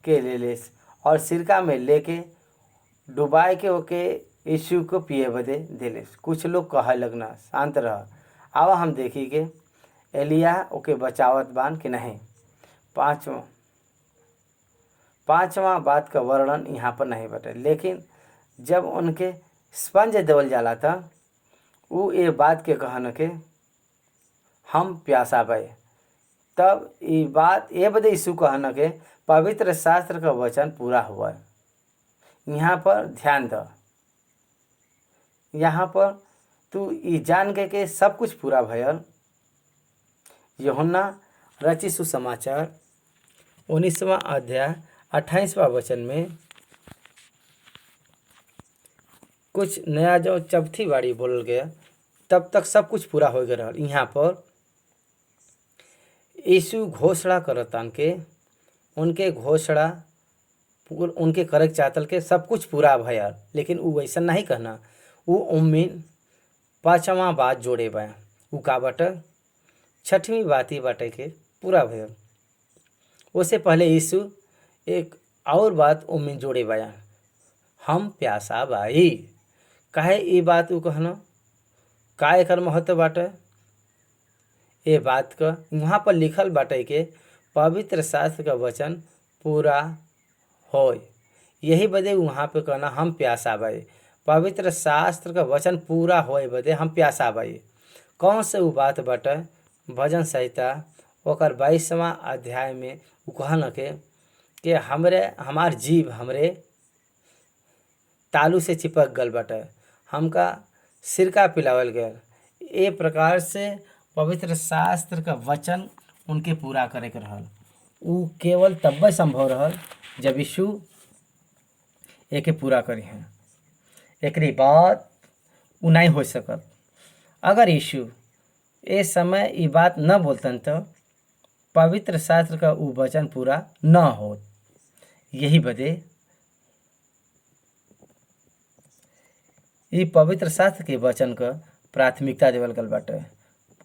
के ले लेस और सिरका में लेके डुबाए के ओके यीशु को पिए बदे देलेस। कुछ लोग कहे लगना शांत रह, आवा हम देखी के एलिया ओके बचावत बान कि नहीं। पांचवा बात का वर्णन यहाँ पर नहीं बटे, लेकिन जब उनके स्पंज देवल जाला था वो ये बात के कहन के हम प्यासा भय, तब ये बात ये बदे यीशु कहन के पवित्र शास्त्र का वचन पूरा हुआ। यहाँ पर ध्यान द, यहाँ पर तू ये जान के सब कुछ पूरा भयल। यूहन्ना रचित सुसमाचार 19वां अध्याय 28वां वचन में कुछ नया जो चौथी बाड़ी बोल गया, तब तक सब कुछ पूरा हो गया। यहाँ पर यीशु घोषणा करतान के उनके घोषणा उनके करे चातल के सब कुछ पूरा भयल, लेकिन वो वैसा नहीं कहना। वो उम्मीन पांचवा बात जोड़े बा, वो का बट छठवीं बात ही बाटे के पूरा भयल। उससे पहले यीशु एक और बात उम्मीन जोड़े बया, हम प्यासा बाई। काहे ये बात वो कहना, का एकर महत्व बाटे। ये बात का वहाँ पर लिखल बाटे के पवित्र शास्त्र का वचन पूरा होय, यही बदे वहाँ पे कहना हम प्यासा बाई। पवित्र शास्त्र का वचन पूरा होए बदे हम प्यासा बाई। कौन से वो बात बाटे, भजन संहिता ओकर 22वां अध्याय में वो कहन के कि हमार जीव हमरे तालू से चिपक गल बाटे, हमका सिरका पिलावल गया। ए प्रकार से पवित्र शास्त्र का वचन उनके पूरा करे के रहल। उ केवल तब संभव रहल जब यीशु एके पूरा करी हैं, एकरी बाद उ नहीं हो सकत। अगर यीशु ए समय ये बात न बोलतन तो पवित्र शास्त्र का उ वचन पूरा न होत। यही बदे ये पवित्र शास्त्र के वचन का प्राथमिकता देवल गल बाटे।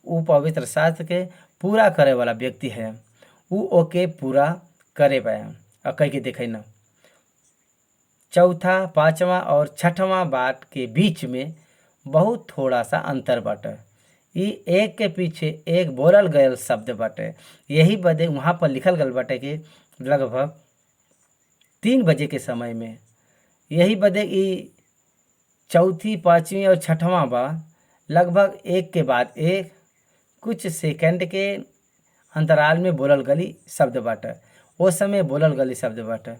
उ पवित्र शास्त्र के पूरा करे वाला व्यक्ति है, उ ओके पूरा करे पाया। और कह के देखे न, चौथा, पांचवा और छठवां बात के बीच में बहुत थोड़ा सा अंतर बाटे। ये एक के पीछे एक बोलल गयल शब्द बाटे। यही बदे वहाँ पर लिखल गल बाटे कि लगभग 3 बजे के समय में, यही बदे ये चौथी, पांचवी और छठवां बात लगभग एक के बाद एक कुछ सेकंड के अंतराल में बोलल गली शब्द बाटे। वो समय बोलल गली शब्द बाटे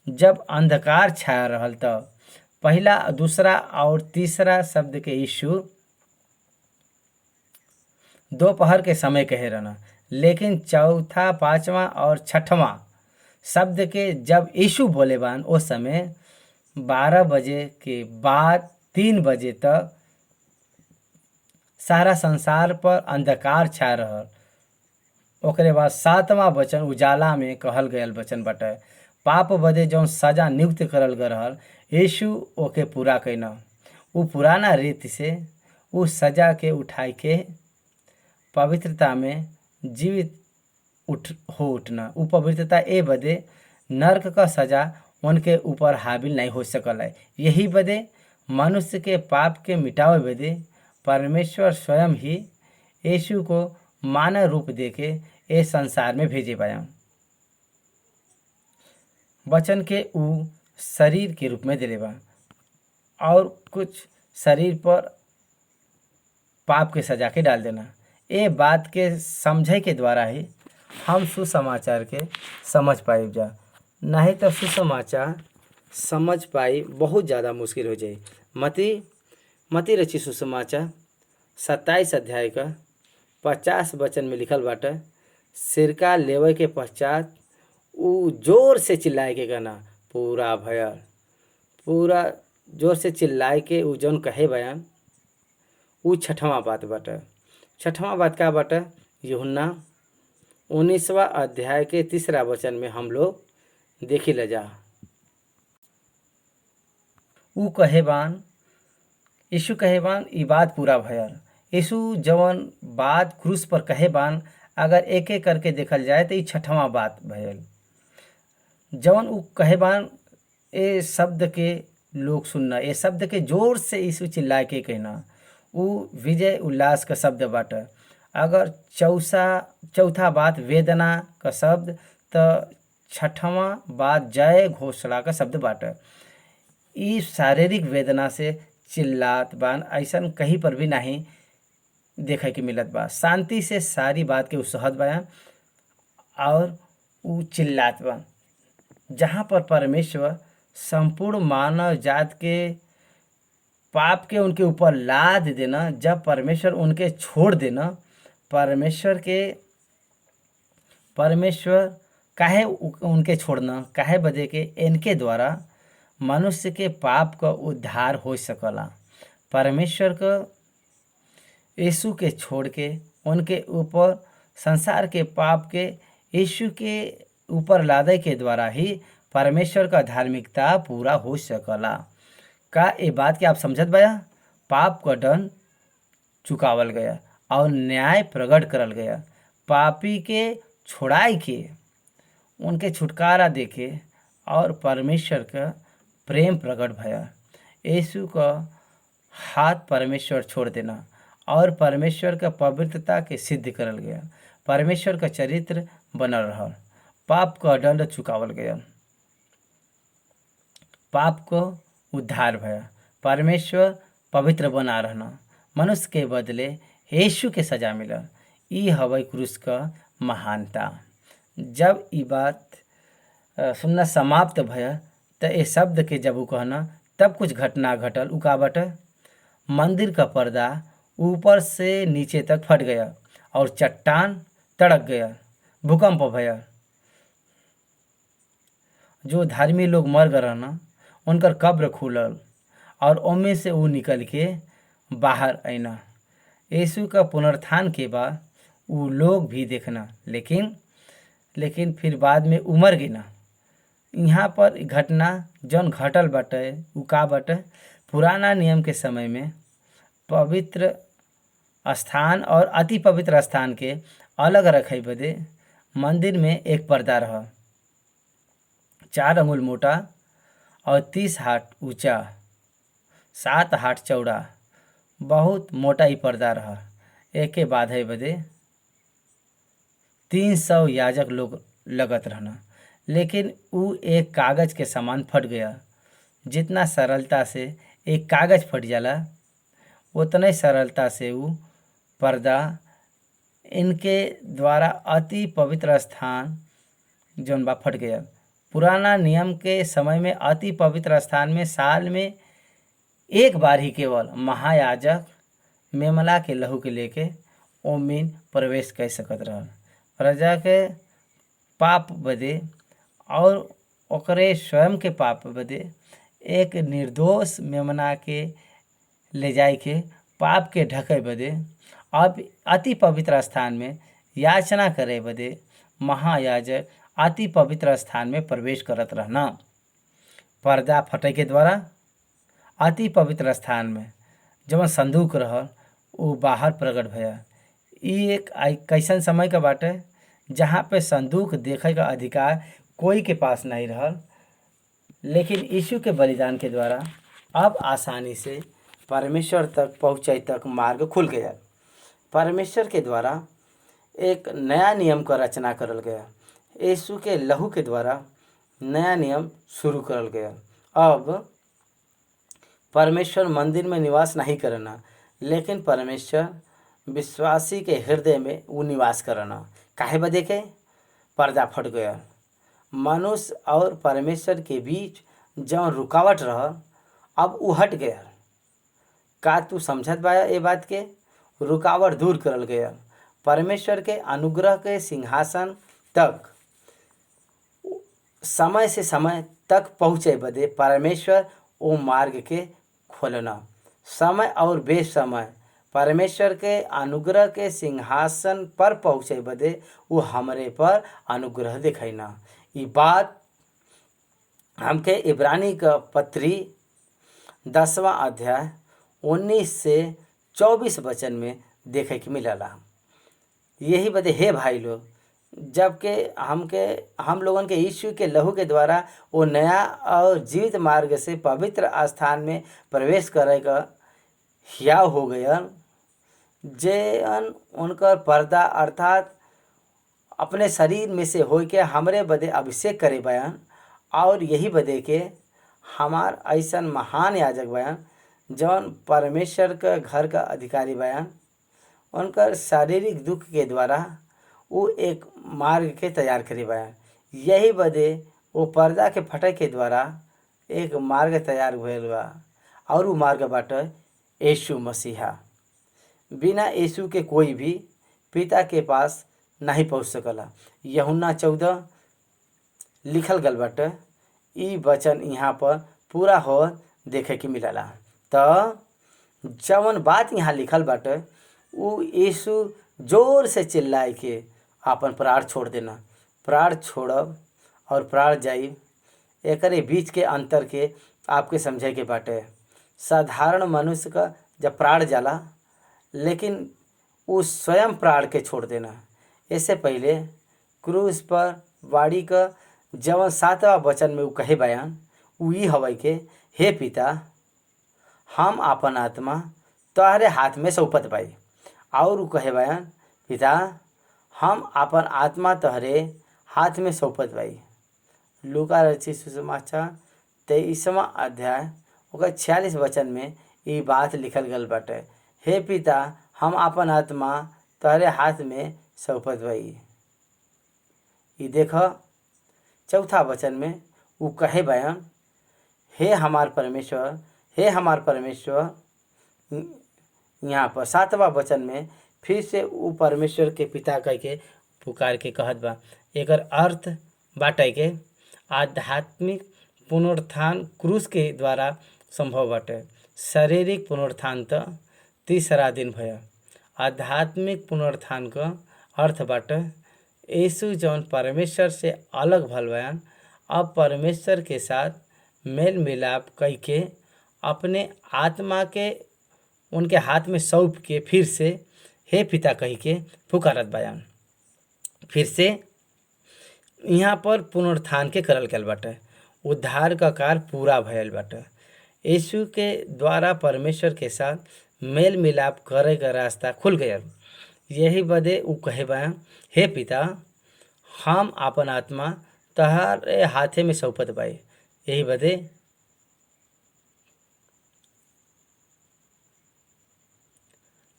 जब अंधकार छाया रहल, तो पहला, दूसरा और तीसरा शब्द के यीशु दोपहर के समय कहे रहना, लेकिन चौथा, पांचवा और छठवां शब्द के जब यीशु बोले बान उस समय 12 बजे के बाद 3 बजे तक सारा संसार पर अंधकार छा रहल। ओकरे बाद 7वां वचन उजाला में कहल गयल वचन बाटे। पाप बदे जौन सजा नियुक्त करल गए रहल, यीशु ओके पूरा कैना। वो पुराना रीति से उस सजा के उठाई के पवित्रता में जीवित उठना। वो पवित्रता ए बदे नरक का सजा उनके ऊपर हाबिल नहीं हो सकल है। यही बदे मनुष्य के पाप के मिटावे बदे परमेश्वर स्वयं ही यीशु को मानव रूप देके इस संसार में भेजे पाया। वचन के उ शरीर के रूप में दिले बा और कुछ शरीर पर पाप के सजा के डाल देना। ये बात के समझे के द्वारा ही हम सुसमाचार के समझ पाए जा, नहीं तो सुसमाचार समझ पाई बहुत ज़्यादा मुश्किल हो जाए। मती रची सुसमाचार 27 अध्याय का 50 वचन में लिखल बाटे, सिरका लेवे के पश्चात उ जोर से चिल्लाए के कहना पूरा भयल। पूरा जोर से चिल्लाए के उ जौन कहे बयान उ छठवां बात बाटे। छठवां बात का बाटे, यूहन्ना 19वां अध्याय के 3 वचन में हम लोग देखी ले जा। उ कहे बान, यीशु कहे बान, ई बात पूरा भयल। यीशु जवन बात क्रूस पर कहे बान अगर एक एक करके देखल जाए तो ई छठवां बात भयल। जवन उ कहे बान ए शब्द के लोग सुनना, ए शब्द के जोर से यीशु चिल्लाए के कहना, उ विजय उल्लास का शब्द बाटे। अगर चौथा बात वेदना का शब्द, त छठवां बात जय घोषणा का शब्द बाटे। ई शारीरिक वेदना से चिल्लात बान, ऐसन कहीं पर भी नहीं देखे के मिलत बा। शांति से सारी बात के उ सहत बा और उ चिल्लात बा। जहाँ पर परमेश्वर संपूर्ण मानव जात के पाप के उनके ऊपर लाद देना, जब परमेश्वर उनके छोड़ देना, परमेश्वर काहे उनके छोड़ना, काहे बदे के इनके द्वारा मनुष्य के पाप का उद्धार हो सकला। परमेश्वर का यीशु के छोड़ के उनके ऊपर संसार के पाप के यीशु के ऊपर लादे के द्वारा ही परमेश्वर का धार्मिकता पूरा हो सकला। का ये बात के आप समझत बा? पाप का दंड चुकावल गया और न्याय प्रकट करल गया। पापी के छुड़ाई के उनके छुटकारा देके और परमेश्वर का प्रेम प्रकट भया। यीशु का हाथ परमेश्वर छोड़ देना और परमेश्वर का पवित्रता के सिद्ध करल गया। परमेश्वर का चरित्र बनल रहा। पाप का दंड चुकावल गया, पाप को उद्धार भया। परमेश्वर पवित्र बना रहना, मनुष्य के बदले यीशु के सजा मिला। ई हवै क्रूस का महानता। जब ई बात सुनना समाप्त भया तो ये शब्द के जब उ कहना, तब कुछ घटना घटल। उ का बाटे? मंदिर का पर्दा ऊपर से नीचे तक फट गया और चट्टान तड़क गया। भूकंप भया। जो धार्मिक लोग मर गए रहना, उनकर कब्र खुलल और ओमे से वो निकल के बाहर आईना। यीशु का पुनरुत्थान के बाद वो लोग भी देखना, लेकिन फिर बाद में उमर गई ना। यहाँ पर घटना जौन घटल बाटे उ का बाटे? पुराना नियम के समय में पवित्र स्थान और अति पवित्र स्थान के अलग रखे बदे मंदिर में एक पर्दा रहा, 4 अंगुल मोटा और 30 हाथ ऊंचा, 7 हाथ चौड़ा। बहुत मोटा ही पर्दा रहा। एके बाधे बदे 300 याजक लोग लगत रहना। लेकिन उ एक कागज के समान फट गया। जितना सरलता से एक कागज फट जाला, उतने सरलता से उ पर्दा इनके द्वारा अति पवित्र स्थान जौन बा फट गया। पुराना नियम के समय में अति पवित्र स्थान में साल में एक बार ही केवल महायाजक मेमना के लहू के लेके ओमेन प्रवेश कर सकत रहल। प्रजा के पाप बदे और ओकरे स्वयं के पाप बदे एक निर्दोष मेमना के ले जाए के पाप के ढके बदे अब अति पवित्र स्थान में याचना करे बदे महायाजक अति पवित्र स्थान में प्रवेश करत रहना। पर्दा फटे के द्वारा अति पवित्र स्थान में जब संदूक रहल वो बाहर प्रकट भया। ई एक कैसन समय का बाटे जहाँ पे संदूक देखे का अधिकार कोई के पास नहीं रहल, लेकिन यीशु के बलिदान के द्वारा अब आसानी से परमेश्वर तक पहुँचे तक मार्ग खुल गया। परमेश्वर के द्वारा एक नया नियम का रचना करल गया। यीशु के लहू के द्वारा नया नियम शुरू करल गया। अब परमेश्वर मंदिर में निवास नहीं करना, लेकिन परमेश्वर विश्वासी के हृदय में वो निवास करना। काहे बदे के? पर्दा फट गया। मनुष्य और परमेश्वर के बीच जौन रुकावट रहा अब वो हट गया। का तू समझत बा ये बात के? रुकावट दूर करल गया। परमेश्वर के अनुग्रह के सिंहासन तक समय से समय तक पहुँचे बदे परमेश्वर वो मार्ग के खोलना। समय और बेसमय परमेश्वर के अनुग्रह के सिंहासन पर पहुँचे बदे वो हमरे पर अनुग्रह दिखाइना। ये बात हमके इब्रानी का पत्री 10वां अध्याय 19 से 24 वचन में देखे के मिलला। यही बदे हे भाई लोग, जबकि हम लोगन के यीशु के लहू के द्वारा वो नया और जीवित मार्ग से पवित्र स्थान में प्रवेश करेगा हियाव हो गया, जेन उनकर पर्दा अर्थात अपने शरीर में से हो के हमरे बदे अभिषेक करे बयान, और यही बदे के हमार ऐसन महान याजक बयान जौन परमेश्वर का घर का अधिकारी बयान, उनकर शारीरिक दुख के द्वारा वो एक मार्ग के तैयार करे बयान। यही बदे वो पर्दा के फटे के द्वारा एक मार्ग तैयार भइल बा, और वो मार्ग बाटे यीशु मसीहा। बिना यीशु के कोई भी पिता के पास नहीं पहुँच सकला। यूहन्ना 14 लिखल गल बाटे, ई वचन यहाँ पर पूरा हो देखे के मिलला। त जवन बात यहाँ लिखल बाटे उ यीशु जोर से चिल्लाए के आपन प्राण छोड़ देना, प्राण छोड़ब और प्राण जाइब, एकरे बीच के अंतर के आपके समझे के बाटे। साधारण मनुष्य का जब प्राण जाला, लेकिन वो स्वयं प्राण के छोड़ देना। इससे पहले क्रूस पर वाड़ी का जवन 7वां वचन में वो कहे बयान उ ई हवै के, हे पिता, हम आपन आत्मा तोहरे हाथ में सौंपत बाई। और वो कहे बयान, पिता, हम आपन आत्मा तोहरे हाथ में सौंपत बाई। लूका रचित सुसमाचार 23वां अध्याय ओकर 46 वचन में ये बात लिखल गल बाटे, हे पिता, हम आपन आत्मा तोहरे हाथ में सौंपत बाई। ये देख 4था वचन में वो कहे बयान, हे हमार परमेश्वर, हे हमार परमेश्वर। यहाँ पर 7वां वचन में फिर से वो परमेश्वर के पिता कह के पुकार के कहत बा। एकर अर्थ बाटे के आध्यात्मिक पुनरुत्थान क्रूस के द्वारा संभव बाटे। शारीरिक पुनरुत्थान तो तीसरा दिन भया। आध्यात्मिक पुनरुत्थान का अर्थ बाटे यीशु जौन परमेश्वर से अलग भल बयान, अब परमेश्वर के साथ मेल मिलाप कई के अपने आत्मा के उनके हाथ में सौंप के फिर से हे पिता कही के पुकारत बयान। फिर से यहाँ पर पुनरुत्थान के करल गल बाटे। उद्धार का कार्य पूरा भयल बाटे। यीशु के द्वारा परमेश्वर के साथ मेल मिलाप करे का रास्ता खुल गया। यही बदे उ कहे बयान, हे पिता, हम आपन आत्मा तोहरे हाथे में सौंपत बाई। यही बदे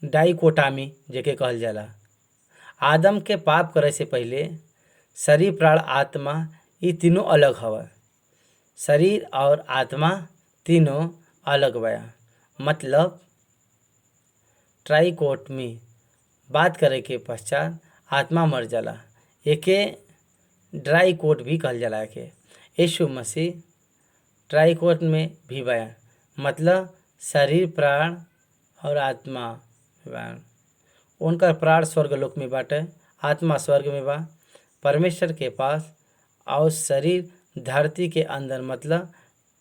डाइकोटामी जेके कहल जाला। आदम के पाप करे से पहले शरीर, प्राण, आत्मा ये तीनों अलग हवा। शरीर और आत्मा तीनों अलग बया, मतलब ट्राइकोटमी बात करे के पश्चात आत्मा मर जाला। एके ड्राइकोट भी कहल जाला। के यीशु मसीह ट्राइकोट में भी बया, मतलब शरीर, प्राण और आत्मा बयान। उनका प्राण स्वर्गलोक में बाटे, आत्मा स्वर्ग में बा परमेश्वर के पास, और शरीर धरती के अंदर, मतलब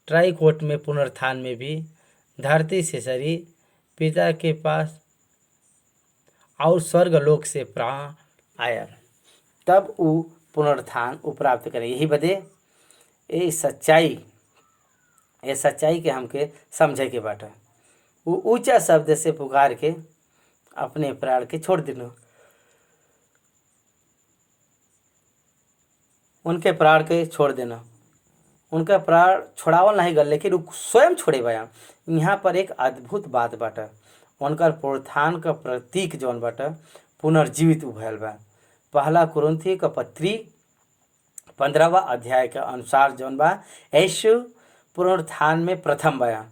ट्राइकोट में पुनरुत्थान में भी धरती से शरीर पिता के पास और स्वर्गलोक से प्राण आया, तब वो पुनरुत्थान वो प्राप्त करे। यही बदे ये सच्चाई के हमके समझे के बाटे। वो ऊंचा शब्द से पुकार के अपने प्राण के छोड़ देना, उनके प्राण के छोड़ देना। उनका प्राण छोड़ावल नहीं गल, लेकिन वो स्वयं छोड़े बया। यहाँ पर एक अद्भुत बात बाटे, उनका पुनरुत्थान का प्रतीक जौन बाटे पुनर्जीवित भयल बा। पहला कुरिन्थी का पत्री 15वां अध्याय के अनुसार जौन बा यीशु पुनरुत्थान में प्रथम बया।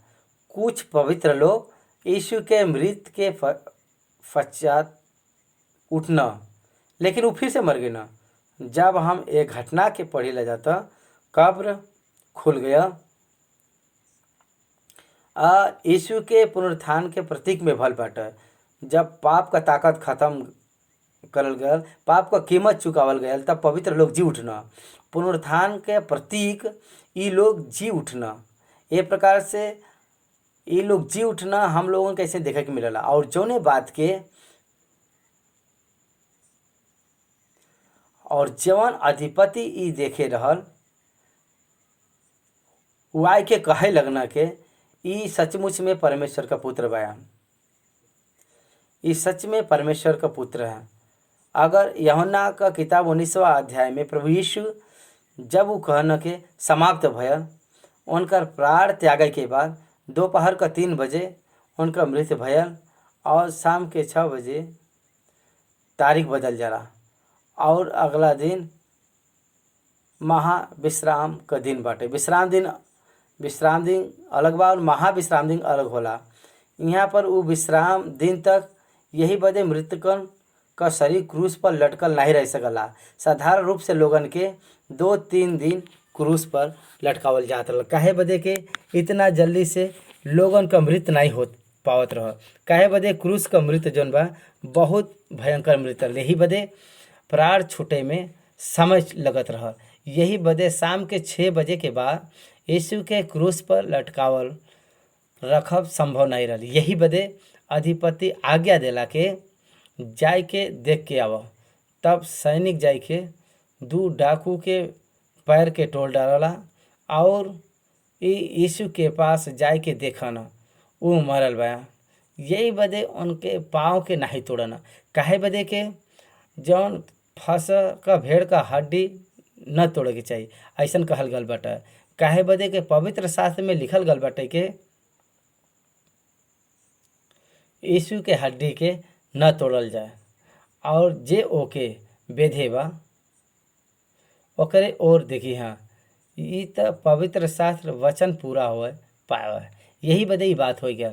कुछ पवित्र लोग यीशु के मृत के पश्चात उठना, लेकिन वो फिर से मर गए ना। जब हम एक घटना के पढ़े ले जाता, कब्र खुल गया। यीशु के पुनरुत्थान के प्रतीक में भल बाटे। जब पाप का ताकत खत्म करल गया, पाप का कीमत चुकावल गया, तब पवित्र लोग जी उठना। पुनरुत्थान के प्रतीक ये लोग जी उठना, ये प्रकार से ये लोग जी उठना हम लोगों को कैसे देखे के मिलला। और जौने बात के और जवन अधिपति ई देखे रहल उ आय के कहे लगना के ई सचमुच में परमेश्वर का पुत्र बया, ई सच में परमेश्वर का पुत्र है। अगर यूहन्ना का किताब 19वां अध्याय में प्रभु यीशु जब वो कहना के समाप्त भयल, उनकर प्राण त्यागे के बाद दोपहर का 3 बजे उनका मृत्यु भयल और शाम के 6 बजे तारीख बदल जाला और अगला दिन महाविश्राम का दिन बाटे। विश्राम दिन अलग बा और महाविश्राम दिन अलग होला। यहाँ पर वो विश्राम दिन तक यही बदे मृतकन का शरीर क्रूस पर लटकल नहीं रह सकला। साधारण रूप से लोगन के 2-3 दिन क्रूस पर लटकावल जात रहा। काहे बदे के इतना जल्दी से लोगन का मृत्यु नहीं हो पावत रह। काहे बदे क्रूस का मृत्यु जौन बा बहुत भयंकर मृत्यु रहा। यही बदे प्राण छूटे में समय लगत रहा। यही बदे शाम के 6 बजे के बाद यीशु के क्रूस पर लटकावल रखब संभव नहीं रही। यही बदे अधिपति आज्ञा देला के जाय के देख के आव। तब सैनिक जाय के 2 डाकू के पैर के तोड़ डालला और यीशु के पास जाय के देखना वो मरल बा। यही बदे उनके पाँव के नहीं तोड़ना। काहे बदे के जौन फंस का भेड़ का हड्डी न तोड़े के चाहिए ऐसा कहल गल बाटे। काहे बदे के पवित्र शास्त्र में लिखल गल बाटे के यीशु के हड्डी के न तोड़ल जाए और जे ओके बेधे बा ओकरे और देखी। हाँ ई तो पवित्र शास्त्र वचन पूरा हो पाए। यही बदे ही बात हो गया।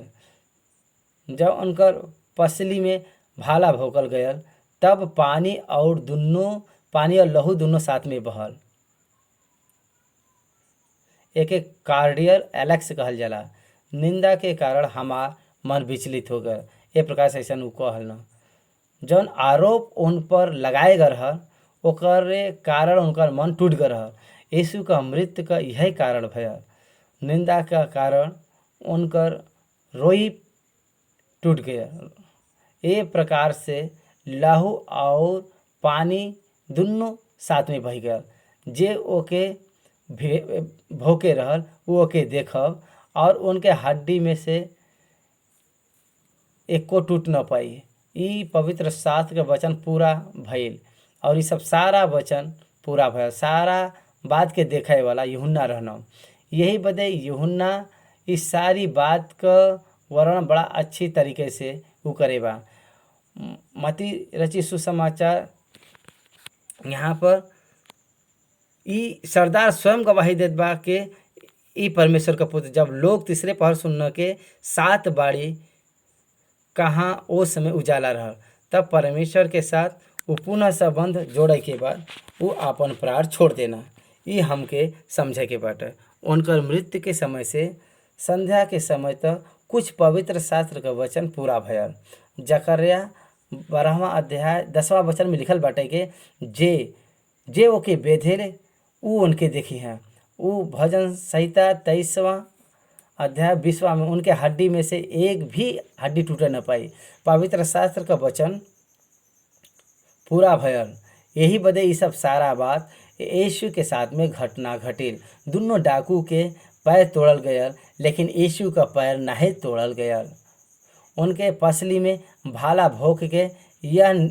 जब उनकर पसली में भाला भोकल गयल तब पानी और लहू दोनों साथ में बहल। एक कार्डियल एलेक्स कहल जाला। निंदा के कारण हमार मन विचलित हो गए। ए प्रकार से ऐसा कहल न जौन आरोप उन पर लगाए गए रहल ओकरे कारण उनकर मन टूट गए रहल। यीशु का मृत्यु का यही कारण भयल। निंदा का कारण उनकर रोई टूट गया। ए प्रकार से लहू और पानी दोनों साथ में बह गया। जे ओके भोके रहल वो ओके देखब और उनके हड्डी में से एको टूट न पाई। ई पवित्र शास्त्र के वचन पूरा भइल और ये सब सारा वचन पूरा भइल। सारा बात के देखे वाला यूहन्ना रहना। यही बदे यूहन्ना इस सारी बात का वर्णन बड़ा अच्छी तरीके से वो करेबा। मती रची सुसमाचार यहाँ पर ई सरदार स्वयं गवाही देत बा के ई परमेश्वर का पुत्र। जब लोग तीसरे पहर सुनने के 7 बाड़ी कहाँ ओ समय उजाला रहा तब परमेश्वर के साथ वो पुनः संबंध जोड़े के बाद वो अपन प्राण छोड़ देना। ये हमके समझे के बाटे। उनकर मृत्यु के समय से संध्या के समय तक कुछ पवित्र शास्त्र का वचन पूरा भयल। जकर्या 12वां अध्याय 10वां वचन में लिखल बाटे के जे ओके बेधेले ऊ उनके देखी हैं। वो भजन संहिता 23वां अध्याय 20वां में उनके हड्डी में से एक भी हड्डी टूटे न पाई। पवित्र शास्त्र का वचन पूरा भयल। यही बदे ये सब सारा बात यीशु के साथ में घटना घटिल। दोनों डाकू के पैर तोड़ल गयल लेकिन यीशु का पैर नहीं तोड़ल गयल। उनके पसली में भाला भोंक के यह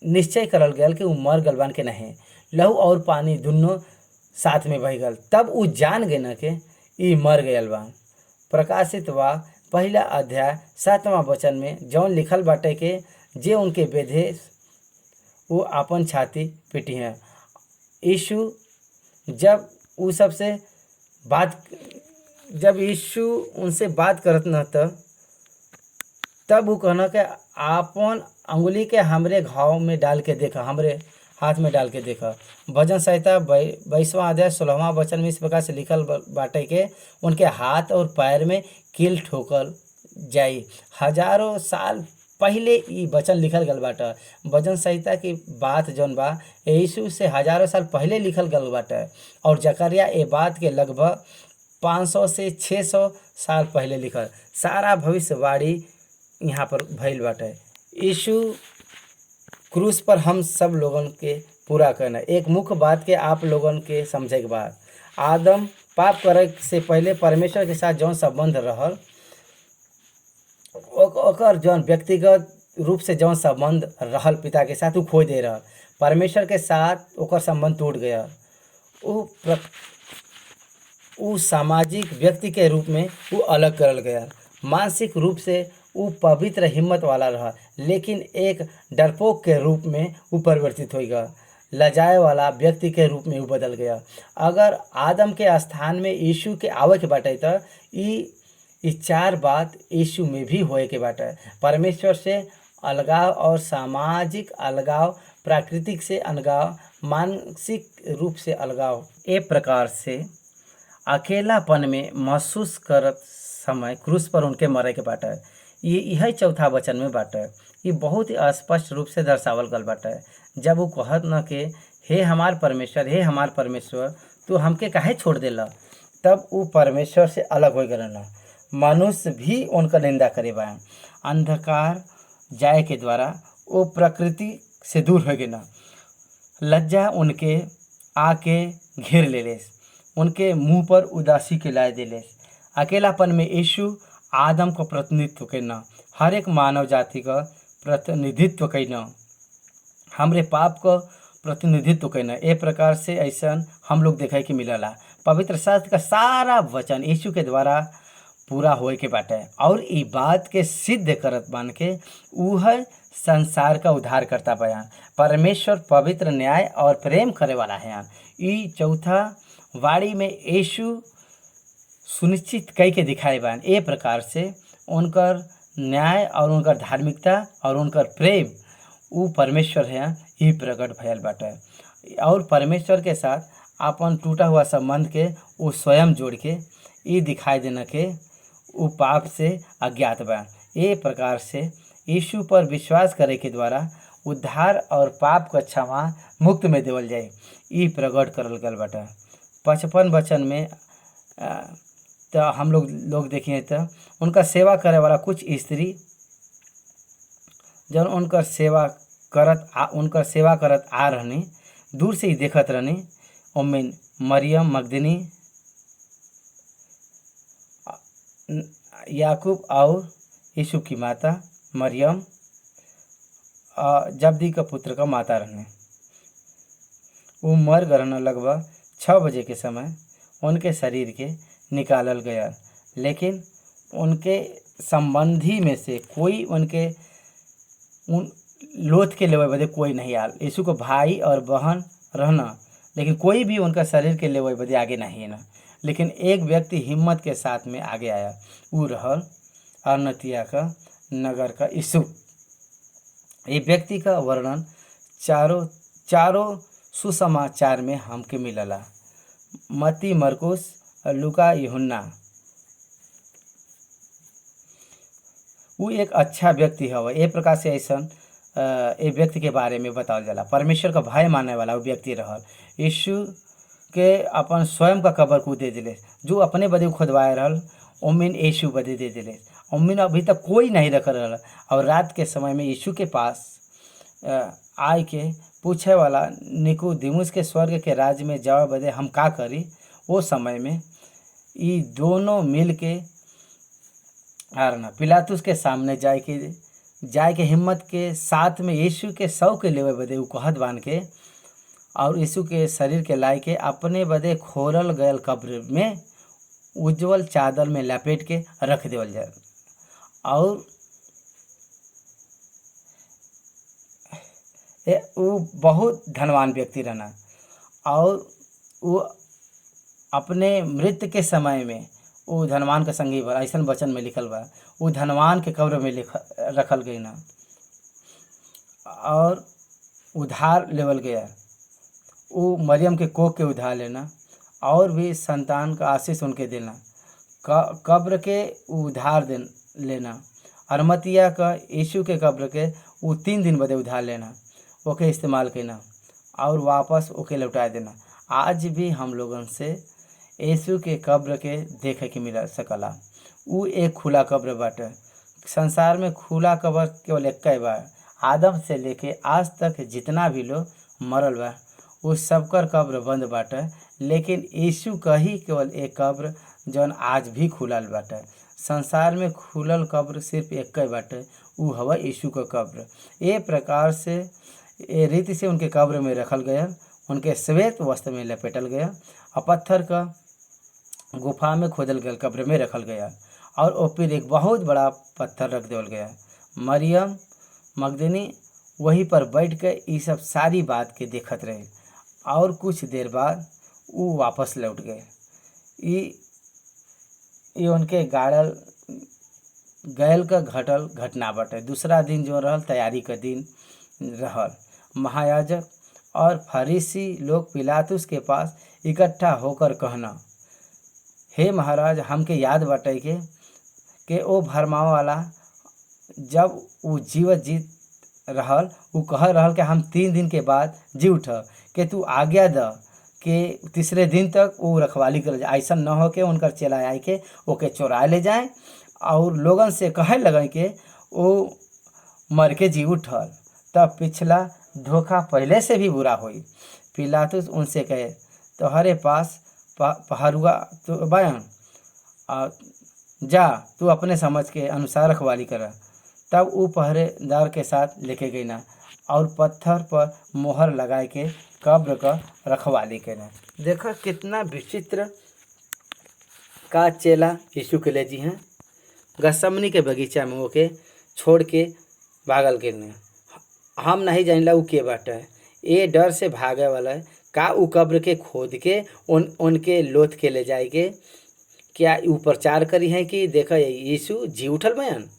निश्चय करल गयल कि वो मर गलवान के नहीं। लहू और पानी दोनों साथ में बह गल। तब वो जान गए न के ई मर गयल बा। प्रकाशित वा 1 अध्याय 7वां वचन में जौन लिखल बाटे के जे उनके बेधे वो अपन छाती पीटी हैं। यीशु जब यीशु उनसे बात करत न तब वो कहना कि आपन अंगुली के हमरे घाव में डाल के देखा, हमरे हाथ में डाल के देखा। भजन संहिता 22वां अध्याय 16वां वचन में इस प्रकार से लिखल बाटे के उनके हाथ और पैर में कील ठोकल जाई। हजारों साल पहले ये वचन लिखल गल बाटे। भजन संहिता की बात जौन बा यीशु से हजारों साल पहले लिखल गल बाटे और जकर्या ये बात के लगभग 500 से 600 साल पहले लिखल। सारा भविष्यवाणी यहाँ पर भइल बाटे। यीशु क्रूस पर हम सब लोगन के पूरा करना। एक मुख्य बात के आप लोगन के समझे के बाद, आदम पाप करे से पहले परमेश्वर के साथ जौन संबंध रहल, ओकर जौन व्यक्तिगत रूप से जौन संबंध रहल पिता के साथ, उ खो दे रहल। परमेश्वर के साथ ओकर संबंध टूट गया। उ सामाजिक व्यक्ति के रूप में उ अलग करल गया। मानसिक रूप से उ पवित्र हिम्मत वाला रहा, लेकिन एक डरपोक के रूप में उ परिवर्तित हो गया। लजाए वाला व्यक्ति के रूप में उ बदल गया। अगर आदम के स्थान में यीशु के आवे के बाटे त ई चार बात यीशु में भी होए के बाटे। परमेश्वर से अलगाव और सामाजिक अलगाव, प्राकृतिक से अलगाव, मानसिक रूप से अलगाव। ए प्रकार से अकेलापन में महसूस करत समय क्रूस पर उनके मरे के बाटे। यही चौथा वचन में बाटे। ये बहुत ही स्पष्ट रूप से दर्शावल गल बाटे। जब वो कहत न के हे हमार परमेश्वर, हे हमार परमेश्वर, तू हमके काहे छोड़ देला, तब वो परमेश्वर से अलग हो गए ना। मनुष्य भी उनका निंदा करे बा। अंधकार जाए के द्वारा वो प्रकृति से दूर हो गए ना। लज्जा उनके आके घेर ले ले, उनके मुंह पर उदासी के लाए दे ले। अकेलापन में यीशु आदम को प्रतिनिधित्व करना, हर एक मानव जाति का प्रतिनिधित्व करना, हमरे पाप को प्रतिनिधित्व करना। ए प्रकार से ऐसा हम लोग देखे के मिलला। पवित्र शास्त्र का सारा वचन यीशु के द्वारा पूरा होए के बाटे और ई बात के सिद्ध करत बन के वह संसार का उद्धार करता बयान। परमेश्वर पवित्र, न्याय और प्रेम करे वाला है। ई चौथा वाणी में यीशु सुनिश्चित कई के दिखाए बयान। ए प्रकार से उनकर न्याय और उनकर धार्मिकता और उनकर प्रेम वो परमेश्वर है, ही प्रकट भयल बाटे। और परमेश्वर के साथ अपन टूटा हुआ संबंध के वो स्वयं जोड़ के ये दिखाई देना के वो पाप से अज्ञात बा। ये प्रकार से यीशु पर विश्वास करे के द्वारा उद्धार और पाप का क्षमा मुक्त में देवल जाए, ये प्रकट करल गल बाटे। 55 वचन में तो हम लोग देखिए तो उनका सेवा करे वाला कुछ स्त्री जब उनकर सेवा करत आ रहनी, दूर से ही देखत रहनी। उनमें मरियम मगदनी, याकूब और यीशु की माता मरियम, जब्दी का पुत्र का माता रहने। वो मर गए। लगभग 6 बजे के समय उनके शरीर के निकालल गया, लेकिन उनके संबंधी में से कोई उनके उन लोथ के लेवे बदे कोई नहीं आल। यीशु को भाई और बहन रहना, लेकिन कोई भी उनका शरीर के लेवे बदे आगे नहीं ना। लेकिन एक व्यक्ति हिम्मत के साथ में आगे आया, वो रहल अरनतिया का नगर का यीशु। ये व्यक्ति का वर्णन चारों सुसमाचार में हमके मिलला, मत्ती, मरकुस, लूका, यूहन्ना। वो एक अच्छा व्यक्ति हवा। ए प्रकार से ऐसा ए व्यक्ति के बारे में बतावल जाला। परमेश्वर का भय माने वाला वो व्यक्ति रहल। यीशु के अपन स्वयं का कब्र को दे दिले, जो अपने बदे खुदवाए रहल ओमिन यीशु बदे दे दिले। ओमिन अभी तक कोई नहीं रख रहल। और रात के समय में यीशु के पास आए के पूछे वाला निकोदेमुस के स्वर्ग के राज्य में जावे बदे हम का करी। वो समय में ये दोनों मिल के पिलातुस के सामने जाए के हिम्मत के साथ में यीशु के सौ के लेवे बदे उ कहत बान के और यीशु के शरीर के लाई के अपने बदे खोरल गयल कब्र में उज्जवल चादर में लपेट के रख देवल जाए। और वो बहुत धनवान व्यक्ति रहना और वो अपने मृत्यु के समय में वो धनवान के संगी बा। ऐसा वचन में लिखल बा वो धनवान के कब्र में रखल गई ना और उधार लेवल गया। वो मरियम के कोख के उधार लेना और भी संतान का आशीष उनके देना, कब्र के उधार लेना। अरमतिया का यीशु के कब्र के वो 3 दिन बदे उधार लेना, ओके इस्तेमाल करना और वापस ओके लौटा देना। आज भी हम लोगन से यीशु के कब्र के देखे के मिल सकला। वो एक खुला कब्र बाटे। संसार में खुला कब्र केवल एक बार, आदम से लेके आज तक जितना भी लोग मरल बा उ सबकर कब्र बंद बाटे, लेकिन यीशु का ही केवल एक कब्र जौन आज भी खुलल बाटे। संसार में खुलल कब्र सिर्फ एक बाटे, उ हवा यीशु का कब्र। ए प्रकार से ए रीति से उनके कब्र में रखल गया, उनके श्वेत वस्त्र में लपेटल गया और पत्थर का गुफा में खोदल गया कब्र में रखल गया और ओ फिर एक बहुत बड़ा पत्थर रख देवल गया। मरियम मगदनी वहीं पर बैठ के ये सब सारी बात के देखत रहे और कुछ देर बाद वो वापस लौट गए। ये उनके गाड़ल गैल का घटल घटना बटे। दूसरा दिन जो रहल तैयारी का दिन रहल। महायाजक और फरीसी लोग पिलातुस के पास इकट्ठा होकर कहना, हे महाराज, हमके याद बाटे के ओ भरमाव वाला जब वो जीवत जीत रहल वो कह रहल कि हम 3 दिन के बाद जी उठ के तू आज्ञा द कि तीसरे दिन तक वो रखवाली कर जाए, ऐसा न हो के उनकर चेला आए के ओके चोरा ले जाए और लोगन से कहे लगे कि वो मर के जी उठल। तब पिछला धोखा पहले से भी बुरा हुई। पिलातुस उनसे कहे, तुम्हारे पास पहरुआ तो बयान जा, तू अपने समझ के अनुसार रखवाली कर। तब वो पहरेदार के साथ लेके गई ना और पत्थर पर मोहर लगाए के कब्र का रखवाली करना। देखा कितना विचित्र का चेला यीशु के ले जी हैं। गसमनी के बगीचा में ओके छोड़ के भागल गिरने। हम नहीं जानला उ के बाटे, ये डर से भागे वाला है का उ कब्र के खोद के उनके लोथ के ले जाएगे। क्या उ प्रचार करी है कि देखा यीशु जी उठल बयान।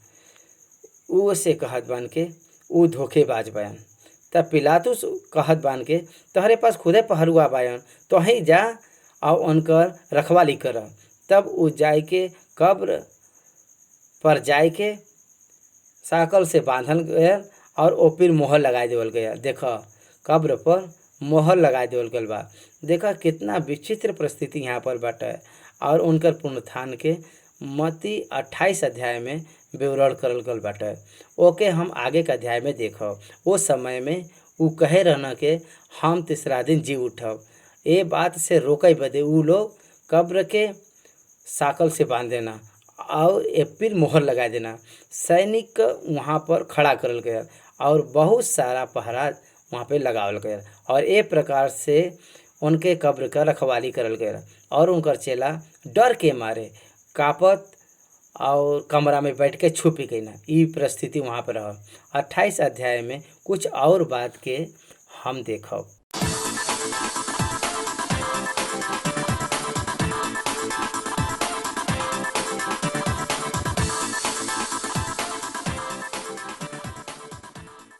उ से कहत बान के उ धोखेबाज बयान। तब पिलातुस कहत बान के तोहरे पास खुदे पहरुआ बयान, तो ही जा और उनकर रखवाली कर। तब उ जाए के कब्र पर जाए के साकल से बांधल गया और ओ फिर मोहर लगा देवल गया। देखा कब्र पर मोहर लगा देवल गल बा। देखा कितना विचित्र परिस्थिति यहाँ पर बाटे। और उनकर पुनरुत्थान के मत्ती 28 अध्याय में विवरण करल गल बाटे। ओके हम आगे का अध्याय में देखब। वो समय में उ कहे रहना के हम तीसरा दिन जी उठब। ये बात से रोके बदे उ लोग कब्र के साकल से बांध देना और फिर मोहर लगा देना। सैनिक वहाँ पर खड़ा करल गया और बहुत सारा पहरा वहाँ पे लगावल गया और एक प्रकार से उनके कब्र का रखवाली करल गया। और उनकर चेला डर के मारे कापत और कमरा में बैठ के छुपी गई ना। ये परिस्थिति वहाँ पर रहा। 28 अध्याय में कुछ और बात के हम देखब।